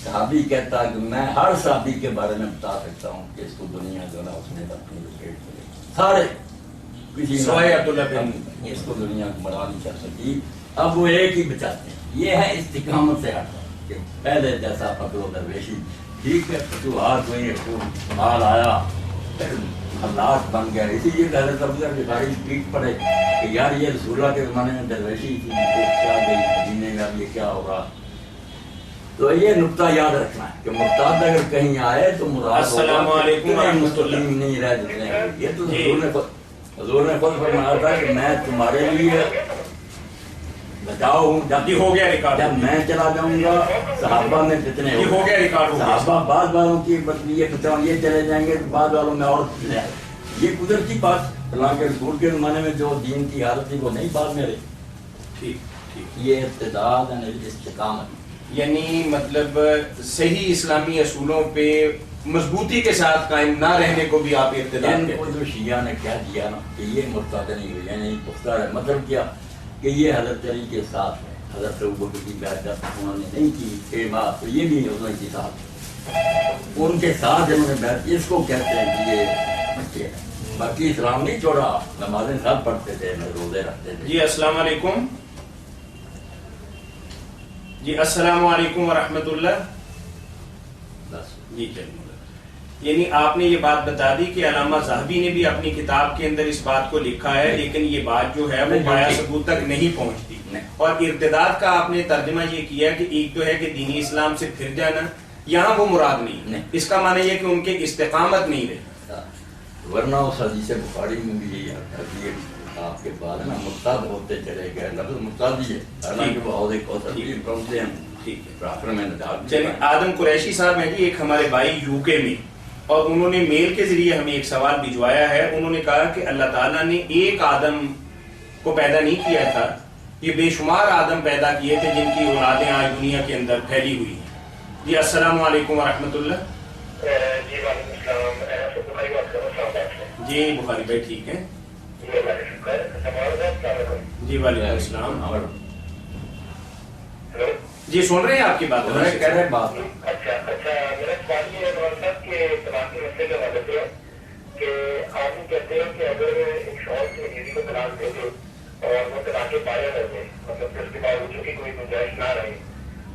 صحابی کہتا ہے کہ میں ہر صحابی کے بارے میں بتا سکتا ہوں کہ اس کو دنیا جو ہے نا اس نے اپنی لپیٹ میں لے، سارے کسی سوائے عبداللہ بن اس کو دنیا کو بڑا نہیں کر سکی۔ اب وہ ایک ہی بچاتے ہیں، یہ ہے استقامت سے ہٹا کہ پہلے جیسا پکڑو درویشی، ٹھیک ہے فتوحات ہوئی، مال آیا، حالات بن گیا، اسی لیے حضرت ابوبکر بخاری پیٹ پڑے کہ یار یہ رسول اللہ کے زمانے میں درویشی تھی، وہ کیا گئی مدینے میں، اب یہ کیا ہوگا۔ تو یہ نقطہ یاد رکھنا ہے کہ مرتد اگر کہیں آئے تو مراد السلام علیکم ورحمۃ اللہ نہیں رہ جتنے، یہ تو حضور نے خود فرمایا تھا کہ میں تمہارے لیے بچاؤ ہوں، جب ہو گیا ریکارڈ، جب میں چلا جاؤں گا صحابہ میں کتنے یہ ہو گیا ریکارڈ ہو گیا۔ صحابہ بعض والوں کی یہ بچاؤ یہ چلے جائیں گے، بعض والوں میں اور لے آئے، یہ قدرتی بات۔ حالانکہ رسول کے زمانے میں جو دین کی حالت تھی وہ نہیں بعد میں رہی۔ ٹھیک ٹھیک، یہ ارتداد استقامت، یعنی مطلب صحیح اسلامی اصولوں پہ مضبوطی کے ساتھ قائم نہ رہنے کو بھی آپ ارتداد ان کہتے کو ہیں۔ جو شیعہ نے کہہ دیا نا کہ یہ مرتد نہیں ہوئی، یعنی پختہ ہے، مطلب کیا کہ یہ حضرت علی کے ساتھ ہے، حضرت ابوبکر کی بیعت جب انہوں نے نہیں کی پھر بات، تو یہ بھی انہوں کے ساتھ ہے، ان کے ساتھ انہوں نے بیعت، اس کو کہتے ہیں کہ یہ بچے ہیں۔ باقی اسلام نہیں چھوڑا، نمازیں سب پڑھتے تھے، روزے رکھتے تھے۔ جی السلام علیکم، جی السلام علیکم ورحمۃ اللہ۔ بس جی چلیے، یعنی آپ نے یہ بات بتا دی کہ علامہ ذہبی نے بھی اپنی کتاب کے اندر اس بات کو لکھا ہے، لیکن یہ بات جو ہے وہ پایا ثبوت تک نہیں پہنچتی۔ اور ارتداد کا آپ نے ترجمہ یہ کیا کہ ایک تو ہے کہ دینی اسلام سے پھر جانا، یہاں وہ مراد نہیں، اس کا معنی یہ کہ ان کے استقامت نہیں رہی، ورنہ اس حدیث بخاری میں بھی یہی آتا ہے کہ آپ کے بعد نا مرتد ہوتے چلے گئے، لفظ مرتد ہی ہے، حالانکہ وہ عہدے کوثر بھی پہنچتے ہیں۔ ٹھیک ہے، آخر میں نجات چلیے آدم قریشی صاحب ہیں جی، ایک ہمارے بھائی یو کے میں، اور انہوں نے میل کے ذریعے ہمیں ایک سوال بھجوایا ہے۔ انہوں نے کہا کہ اللہ تعالیٰ نے ایک آدم کو پیدا نہیں کیا تھا، یہ بے شمار آدم پیدا کیے تھے جن کی اولادیں آج دنیا کے اندر پھیلی ہوئی ہیں۔ جی السلام علیکم ورحمۃ اللہ۔ جی وعلیکم السلام، بخاری بات کر رہا ہوں آپ سے۔ جی بخاری بھائی ٹھیک ہے؟ جی اللہ کا شکر ہے، السلام علیکم۔ جی وعلیکم السلام۔ ہلو، جی سن رہے ہیں آپ کی بات؟ کہہ رہے بات اچھا میرا سوال یہ ہے مولانا صاحب کہ طلاق کے مسئلے کے حوالے سے کہ آپ یہ کہتے ہیں کہ اگر ایک شوہر کی بیوی کو طلاق دے دے اور وہ طلاق کے باہر رہ جائے، مطلب کہ اس کے باوجود کی کوئی گنجائش نہ رہے،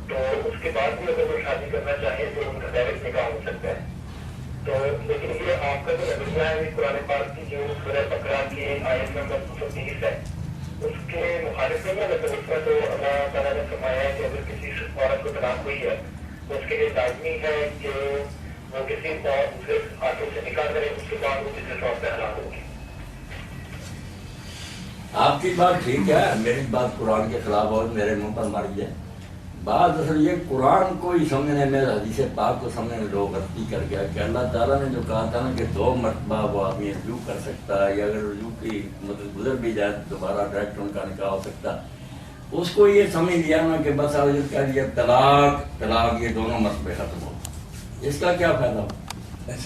تو اس کے بعد بھی اگر وہ شادی کرنا چاہے تو ان کا ڈائریکٹ نکاح ہو سکتا ہے۔ تو لیکن یہ آپ کا جو نظریہ ہے قرآن پاک کی جو سورہ بقرہ کی آیت نمبر 230 ہے اس کے مخالف میں اگر اس کا تو اللہ تعالیٰ نے فرمایا ہے کہ اگر کسی عورت کو طلاق ہوئی ہے تو اس کے لیے لازمی ہے کہ وہ کسی اور دوسرے ہاتھوں سے نکاح کرے، اس کے بعد وہ کسی شوق پہ حلال ہوگی۔ آپ کی بات ٹھیک ہے، میری بات قرآن کے خلاف اور میرے منہ پر ماری ہے بات۔ اصل یہ قرآن کو ہی سمجھنے میں، حدیث پاک کو سمجھنے میں لوگ غلطی کر گیا کہ اللہ تعالیٰ نے جو کہا تھا نا کہ 2 مرتبہ وہ آدمی رجوع کر سکتا ہے، یا اگر رجوع کی مدد گزر بھی جائے تو دوبارہ ڈائریکٹ ان کا نکاح ہو سکتا، اس کو یہ سمجھ لیا نا کہ بس حضرت کہہ دیا طلاق یہ دونوں مرتبے ختم ہو، اس کا کیا فائدہ ہو؟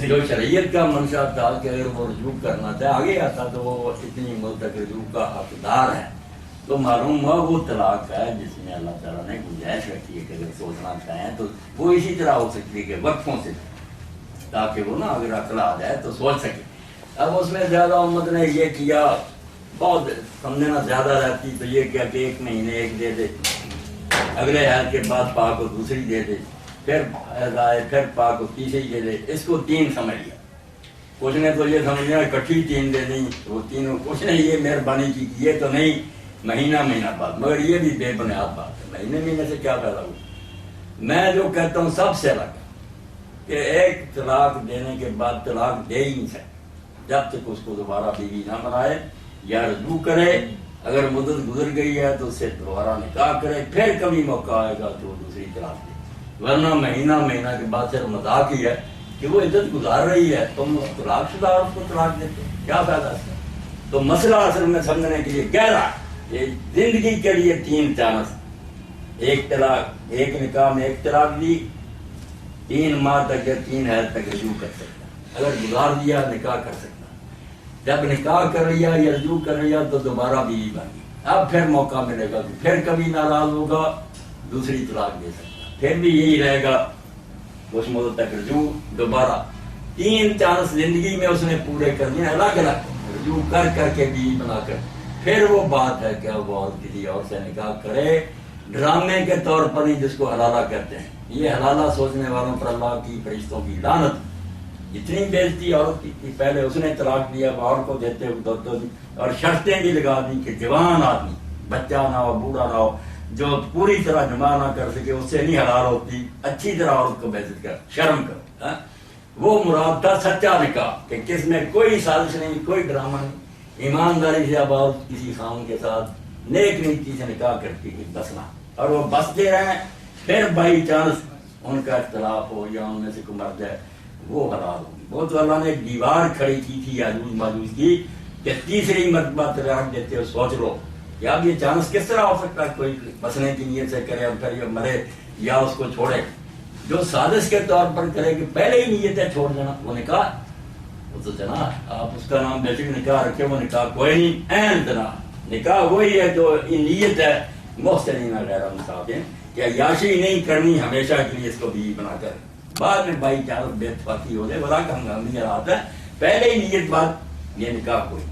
جو شریعت کا منشا تھا کہ اگر وہ رجوع کرنا چاہے آگے آتا تو وہ اتنی مدت تک رجوع کا حقدار ہے، تو معلوم ہوا وہ طلاق ہے جس میں اللہ تعالیٰ نے گنجائش رکھی ہے کہ اگر سوچنا چاہیں تو وہ اسی طرح ہو سکتی ہے کہ وقفوں سے، تاکہ وہ نا اگر عقل آ جائے تو سوچ سکے۔ اب اس میں زیادہ امت نے یہ کیا، بہت سمجھنا زیادہ رہتی تو یہ کیا کہ 1 مہینے ایک دے دے، اگلے حید کے بعد پاک کو دوسری دے دے، پھر حید آئے پھر پاک کو تیسری دے دے، اس کو 3 سمجھ لیا۔ کچھ نے تو یہ سمجھ لیا اکٹھی 3 دے دیں، وہ تینوں کچھ نے یہ مہربانی کی، یہ تو نہیں مہینہ بعد، مگر یہ بھی بے بنیاد بات ہے، مہینے سے کیا پیدا ہوا؟ میں جو کہتا ہوں سب سے الگ کہ ایک طلاق دینے کے بعد طلاق دے ہی نہیں سکتے جب تک اس کو دوبارہ بیوی نہ بنائے یا رجوع کرے. اگر مدت گزر گئی ہے تو اس سے دوبارہ نکاح کرے, پھر کبھی موقع آئے گا تو وہ دوسری طلاق دے. ورنہ مہینہ کے بعد صرف مذاق ہی ہے کہ وہ عدت گزار رہی ہے, تم طلاق شدہ اور اس کو طلاق دیتے, کیا فائدہ اس کا؟ تو مسئلہ اصل میں سمجھنے کے لیے گہرا ہے. زندگی کے لیے 3 چانس, ایک طلاق, ایک نکاح میں ایک طلاق دی, 3 ماہ تک یا 3 حیض تک رجوع کر سکتا. اگر گزار دیا نکاح کر سکتا. جب نکاح کر لیا یا رجوع کر لیا تو دوبارہ بیوی بن گئی. اب پھر موقع ملے گا, پھر کبھی ناراض ہوگا دوسری طلاق دے سکتا. پھر بھی یہی رہے گا اس مدت تک رجوع دوبارہ. 3 چانس زندگی میں اس نے پورے کرنے, الگ الگ رجوع کر کے بیوی بنا کر. پھر وہ بات ہے کہ وہ اور کسی اور سے نکاح کرے, ڈرامے کے طور پر نہیں, جس کو حلالہ کہتے ہیں. یہ حلالہ سوچنے والوں پر اللہ کی فرشتوں کی لعنت. اتنی بےزتی عورت کی تھی, پہلے اس نے طلاق دیا, اور کو دیتے ہوئے اور شرطیں بھی لگا دی کہ جوان آدمی, بچہ نہ ہو, بوڑھا نہ ہو, جو پوری طرح جمع نہ کر سکے, اس سے نہیں حلال ہوتی. اچھی طرح عورت کو بےزت کر, شرم کر. وہ مراد تھا سچا نکاح, کہ کس میں کوئی سازش نہیں, کوئی ڈرامہ نہیں, ایمانداری سے اب عورت کسی خاون کے ساتھ نیک نیتی سے نکاح کرتی ہے بسنا, اور وہ بستے رہیں. پھر بائی چانس ان کا اختلاف ہو یا ان میں سے کوئی مر جائے, وہ حلال ہوگی. وہ تو اللہ نے ایک دیوار کھڑی کی تھی یاجوج ماجوج کی, کہ تیسری مرتبہ طلاق دیتے ہو. سوچ لو کہ اب یہ چانس کس طرح ہو سکتا ہے کوئی بسنے کی نیت سے کرے اور پھر یہ مرے یا اس کو چھوڑے. جو سازش کے طور پر کرے کہ پہلے ہی نیت ہے چھوڑ دینا, وہ نکاح, وہ تو جنا آپ اس کا نام بیسک نکاح رکھے, وہ نکاح کوئی نہیں, این جنا. نکاح وہی ہے جو نیت ہے محسنین غیر مسافرین, کہ عیاشی نہیں کرنی ہمیشہ کے لیے اس کو بیوی بنا کر, بعد میں بائی چانس بے اتفاقی ہو جائے, بلا کا ہنگامی حالات ہے, پہلے ہی نیت بعد یہ نکاح کوئی.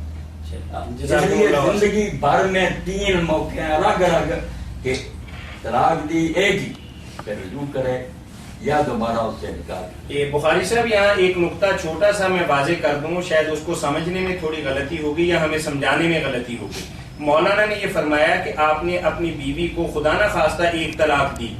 اس لیے زندگی بھر میں 3 موقع ہیں الگ الگ کہ طلاق دی ایک ہی, پھر رجوع کرے یا دوبارہ اس سے نکاح. یہ بخاری صاحب یہاں ایک نقطہ چھوٹا سا میں واضح کر دوں, شاید اس کو سمجھنے میں تھوڑی غلطی ہوگی یا ہمیں سمجھانے میں غلطی ہوگی. مولانا نے یہ فرمایا کہ آپ نے اپنی بیوی کو خدا نہ خواستہ ایک طلاق دی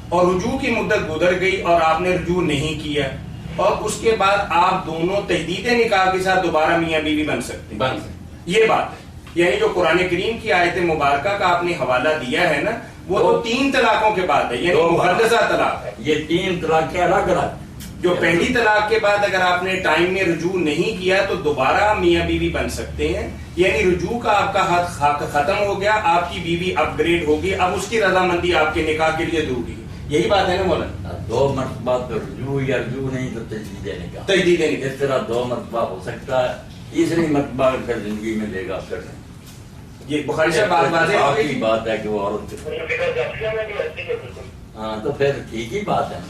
اور رجوع کی مدت گزر گئی اور آپ نے رجوع نہیں کیا, اور اس کے بعد آپ دونوں تجدید نکاح کے ساتھ دوبارہ میاں بیوی بن سکتے ہیں. یہ بات ہے, یعنی جو قرآن کریم کی آیت مبارکہ کا آپ نے حوالہ دیا ہے نا, وہ تو 3 طلاقوں کے بعد ہے, یعنی محدثہ طلاق ہے. یہ 3 طلاقیں الگ الگ. جو پہلی طلاق کے بعد اگر آپ نے ٹائم میں رجوع نہیں کیا تو دوبارہ میاں بیوی بن سکتے ہیں, یعنی رجوع کا آپ کا حق ختم ہو گیا, آپ کی بیوی اپ گریڈ ہوگی, اب اس کی رضامندی آپ کے نکاح کے لیے ضروری ہے. یہی بات ہے نا مولانا؟ 2 مرتبہ تو رجوع یا رجوع نہیں تو تجدید نکاح. تجدید نکاح اس طرح 2 مرتبہ ہو سکتا ہے, تیسری مرتبہ پھر زندگی میں لے گا پھر. یہ بخاری سے بات واضح ہو گئی. بات ہے کہ وہ عورت, ہاں تو پھر ٹھیک ہی بات ہے,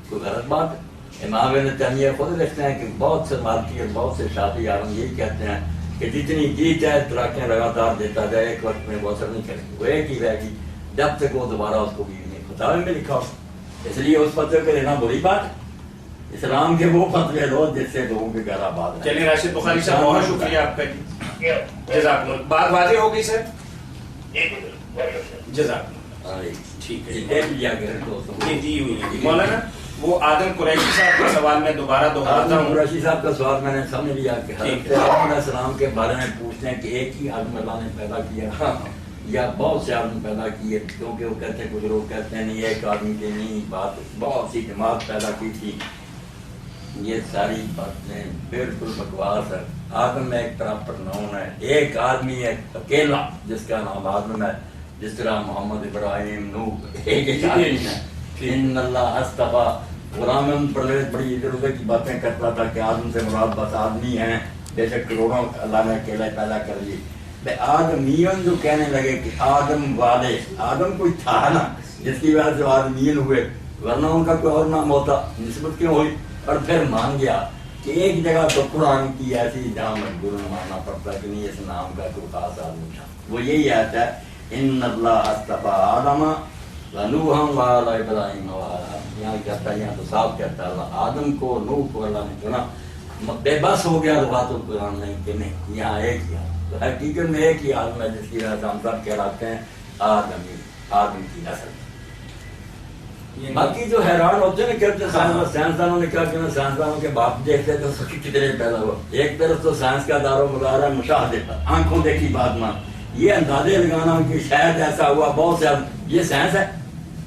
کوئی غلط بات ہے. امام ابن تیمیہ خود لکھتے ہیں کہ بہت سے مالکی اور بہت سے شافعی عالم یہی کہتے ہیں کہ جتنی جی چاہے طلاقیں لگاتار دیتا جائے, ایک وقت میں وہ اثر نہیں کرے گی, وہ ایک ہی رہے گی جب تک وہ دوبارہ اس کو بیوی نہیں. فتاوی میں لکھا ہو, اس لیے اس فتوے کو لینا بری بات ہے. اسلام کے وہ فتوے لو جس سے لوگوں کے گھر آباد ہیں. چلیے راشد بخاری صاحب بہت شکریہ آپ کا, جزاک اللہ. بات واضح ہو گئی سر, جزاک اللہ. ٹھیک ہے جی ہوئی ہے. مولانا وہ آدم قریشی صاحب کا سوال میں دوبارہ دہراتا ہوں. قریشی صاحب کا سوال میں نے سمجھ لیا کہ حضرت آدم علیہ السلام کے بارے میں پوچھتے ہیں کہ ایک ہی آدم اللہ نے پیدا کیا یا بہت سے آدمی پیدا کیے, کیونکہ وہ کہتے ہیں, کچھ لوگ کہتے ہیں نہیں ایک آدمی کی نہیں بات, بہت سی جماعت پیدا کی تھی. یہ ساری باتیں بالکل بکواس ہے. آدم ایک طرح نام ہے, ایک آدمی ہے اکیلا جس کا نام آدم ہے, جس طرح محمد ابراہیم نوح ایک آدمی ہے. ان اللہ اصطفیٰ. غلام پرویز بڑی ادھر ادھر کی باتیں کرتا تھا کہ آدم سے مراد بس آدمی ہیں, بے شک کروڑوں اللہ نے اکیلا پیدا کر دی. آدمیون جو کہنے لگے کہ آدم والے, آدم کوئی تھا نا جس کی وجہ سے آدمین ہوئے, ورنہ ان کا کوئی اور نام ہوتا, نسبت کیوں ہوئی. اور پھر مان گیا کہ ایک جگہ تو قرآن کی ایسی جہاں مجبور ماننا پڑتا کہ نہیں اس نام کا کوئی خاص آدمی تھا. وہ یہی آتا ہے ان اللہ اصطفیٰ آدم ونوحا وآل ابراہیم وآل. یہاں کہتا ہے, یہاں تو صاف کہتا ہے اللہ آدم کو نوح کو اللہ نے چنا. بے بس ہو گیا بات قرآن نہیں کہ نہیں, یہاں ایک ہی حقیقت میں ایک ہی آدم ہے جس کی وجہ سے ہم سب کہلاتے ہیں آدمی, آدم کی نسل. باقی جو حیران ہوتے ہیں نا کہتے ہیں سائنسدانوں نے کیا کیا، سائنسدانوں کے باپ دیکھتے تو سب کتنے پیدا ہوا. ایک طرف تو سائنس کا دار و مدار ہے مشاہدے پر، آنکھوں دیکھی بات مان، یہ اندازے لگانا کہ شاید ایسا ہوا، بہت سے یہ سائنس ہے.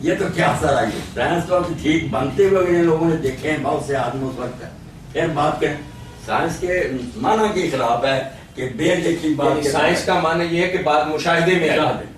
یہ تو کیا اثر آئی ہے سائنس تو ٹھیک بنتے ہوئے بھی لوگوں نے دیکھے ہیں بہت سے آدمی اس وقت. پھر بات کریں سائنس کے معنی کی خلاف ہے کہ بے دیکھی بات. سائنس کا معنی یہ ہے کہ بات مشاہدے میں آتی ہے،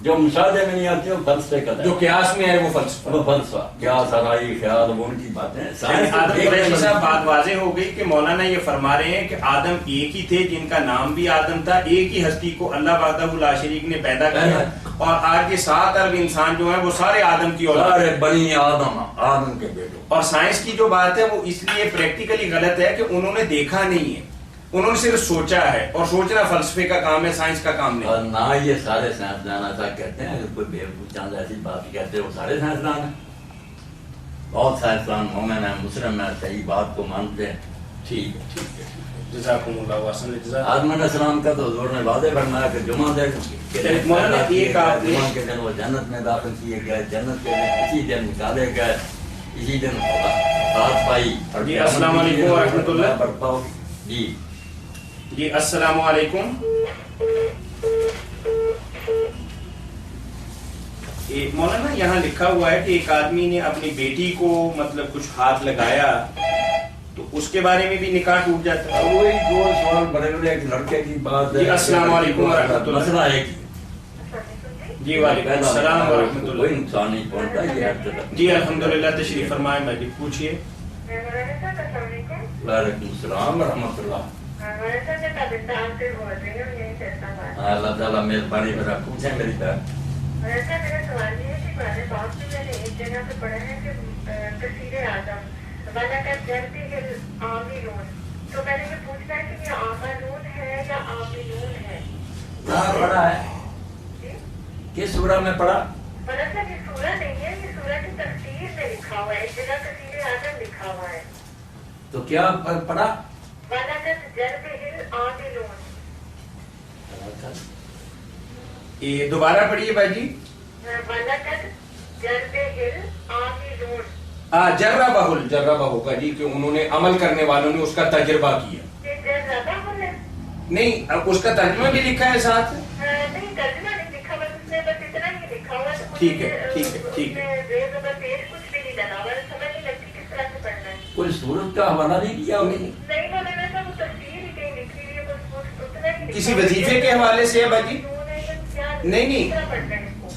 جو مشاہدے میں نہیں آتی وہ فلسفے کا ہے، جو قیاس میں ہے وہ فلسفہ. وہ فلسفہ کیا سرائی خیال وہ ان کی باتیں. آدم قریشی صاحب بات واضح ہو گئی کہ مولانا یہ فرما رہے ہیں کہ آدم ایک ہی تھے جن کا نام بھی آدم تھا، ایک ہی ہستی کو اللہ وحدہ لا شریک نے پیدا کیا، اور آج کے 7 ارب انسان جو ہیں وہ سارے آدم کی اولاد سارے بنی آدم کے بیٹوں. اور سائنس کی جو بات ہے وہ اس لیے پریکٹیکلی غلط ہے کہ انہوں نے دیکھا نہیں ہے، انہوں نے صرف سوچا ہے، اور سوچنا فلسفے کا کام ہے، سائنس کا کام اور نہیں. نہ یہ سارے سائنسدان ایسا کہتے ہیں، اگر کوئی بیوقوف چاند ایسی بات کہتے ہیں وہ سارے سائنسدان ہیں. بہت سائنسدان مومن ہیں، مسلم ہیں، صحیح بات کو مانتے ہیں. ٹھیک ہے ٹھیک ہے، جزاکم اللہ احسن الجزاء. آدم علیہ السلام کا تو حضور نے واضح فرمایا کہ جمعہ مولانا ایک آپ نے جمعہ کے دن وہ جنت میں داخل کیے گئے، جنت کے دن اسی دن نکالے گئے، اسی دن ساتھ پائی. جی السلام علیکم ورحمۃ اللہ. جی جی السلام علیکم. مولانا یہاں لکھا ہوا ہے کہ ایک آدمی نے اپنی بیٹی کو مطلب کچھ ہاتھ لگایا تو اس کے بارے میں بھی نکاح ٹوٹ جاتا ہے. وہی دو سوال بڑے بڑے ایک لڑکے کی بات ہے. جی السلام علیکم ورحمۃ اللہ. مسئلہ ہے جی وعلیکم السلام ورحمۃ کوئی اللہ. نقصان نہیں پہنچتا یہ ہر طرف. جی الحمدللہ تشریف فرمائے مجید پوچھیے. وعلیکم السلام ورحمۃ اللہ. اللہ تعالیٰ مہربانی میرا پوچھیں میری طرف. میرا سوال یہ ہے کہ ہمارے باپ سے میں نے ایک جگہ پہ پڑھا ہے کہ کثیر اعظم والا کا جلد عاملون، تو میں نے یہ پوچھنا ہے کہ یہ عاملون ہے یا عاملون ہے؟ کہاں پڑھا ہے؟ کس سورہ میں پڑھا؟ مطلب یہ سورہ نہیں ہے، یہ سورہ کی تفسیر میں لکھا ہوا ہے، ایک جگہ کثیر اعظم لکھا ہوا ہے. تو کیا پڑھا؟ والا کا جلد عاملون. یہ دوبارہ پڑھیے بھائی جی. والا کا جلد عاملون. جربہ ہوگا جی کہ انہوں نے عمل کرنے والوں نے اس کا تجربہ کیا. یہ جربہ ہے؟ نہیں اب اس کا ترجمہ بھی لکھا ہے ساتھ. نہیں ترجمہ نہیں لکھا، بس اس نے بس اتنا ہی لکھا ہوا. ٹھیک ہے ٹھیک ہے ٹھیک ہے. کچھ بھی نہیں ڈلا ہوا، سمجھ نہیں لگتی کس طرح سے پڑھنا ہے. کوئی سورت کا حوالہ نہیں کیا انہوں نے؟ نہیں میں نے وہ تفسیر ہی کہیں لکھی ہوئی ہے، بس اتنا ہی لکھا. کسی وظیفے کے حوالے سے ہے بھائی جی؟ نہیں. پڑھنا ہے اس کو.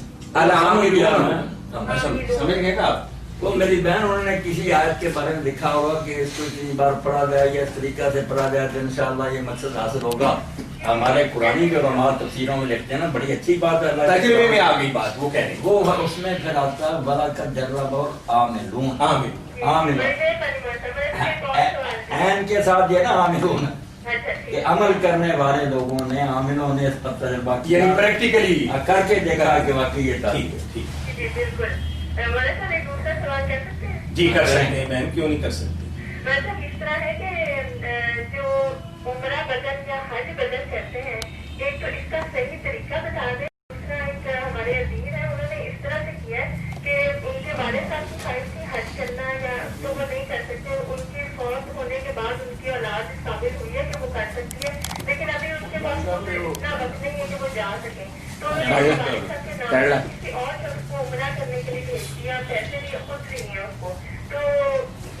سمجھ گئے نا آپ. وہ میری بہن انہوں نے کسی آیت کے بارے میں لکھا ہوگا کہ اس کو اتنی بار پڑھا گیا یا اس طریقہ سے پڑھا گیا تو انشاءاللہ یہ مقصد حاصل ہوگا. ہمارے قرآنی کے علماء تفسیروں میں لکھتے ہیں نا، بڑی اچھی بات ہے. تجربے میں آ گئی بات، وہ کہہ رہے ہیں وہ اس میں پھر آتا ہے ولا کا جرب اور عاملون. عاملون عین کے ساتھ یہ نا عاملون کہ عمل کرنے والے لوگوں نے، عاملوں نے اس پر تجربہ کیا، یعنی پریکٹیکلی کر کے دیکھا کہ واقعی یہ تھا. ٹھیک ہے ٹھیک ہے. جی بالکل. ہمارے ساتھ ایک دوسرا سوال کر سکتے ہیں؟ جی کر سکتے ہیں بہن، کیوں نہیں کر سکتے. ویسا اس طرح ہے کہ جو عمرہ بدن یا حج بدن کرتے ہیں، ایک تو اس کا صحیح طریقہ بتا دیں. دوسرا ایک ہمارے عزیز ہیں، انہوں نے اس طرح سے کیا ہے کہ ان کے والد صاحب کی خواہش تھی حج کرنا، یا تو وہ نہیں کر سکتے. ان کے فوت ہونے کے بعد ان کی اولاد ثابت ہوئی ہے کہ وہ کر سکتی ہے، لیکن ابھی ان کے پاس اتنا وقت نہیں ہے کہ وہ جا سکیں. تو انہوں نے والد صاحب کے نام کسی اور سے اس کو عمرہ کرنے کے لیے بھیج دیا، پیسے بھی خود بھی نہیں ہے اس کو. تو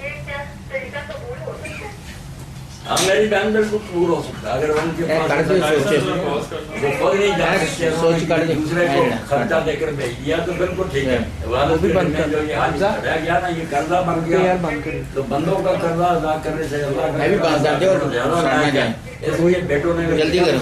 یہ کیا طریقہ قبول ہو سکتا ہے؟ ہاں میری بہن بالکل قبول ہو سکتا ہے. اگر ان کے پاس وہ خود نہیں جا سکتے، دوسرے کو خرچہ دے کر بھیج دیا تو بالکل ٹھیک ہے. والد میں جو یہ حج رہ گیا نا، یہ قرضہ بن گیا، تو بندوں کا قرضہ ادا کرنے سے اللہ کا زیادہ بن گیا. اس لیے بیٹوں نے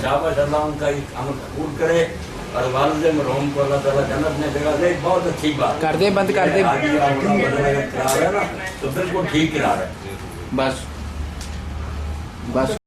شاباش، اللہ ان کا عمل قبول کرے اور والد مرحوم کو اللہ تعالیٰ جنت میں جگہ دے. بہت اچھی بات. کر دے بند کر دے قرار ہے نا تو بالکل ٹھیک قرار ہے. بس بس.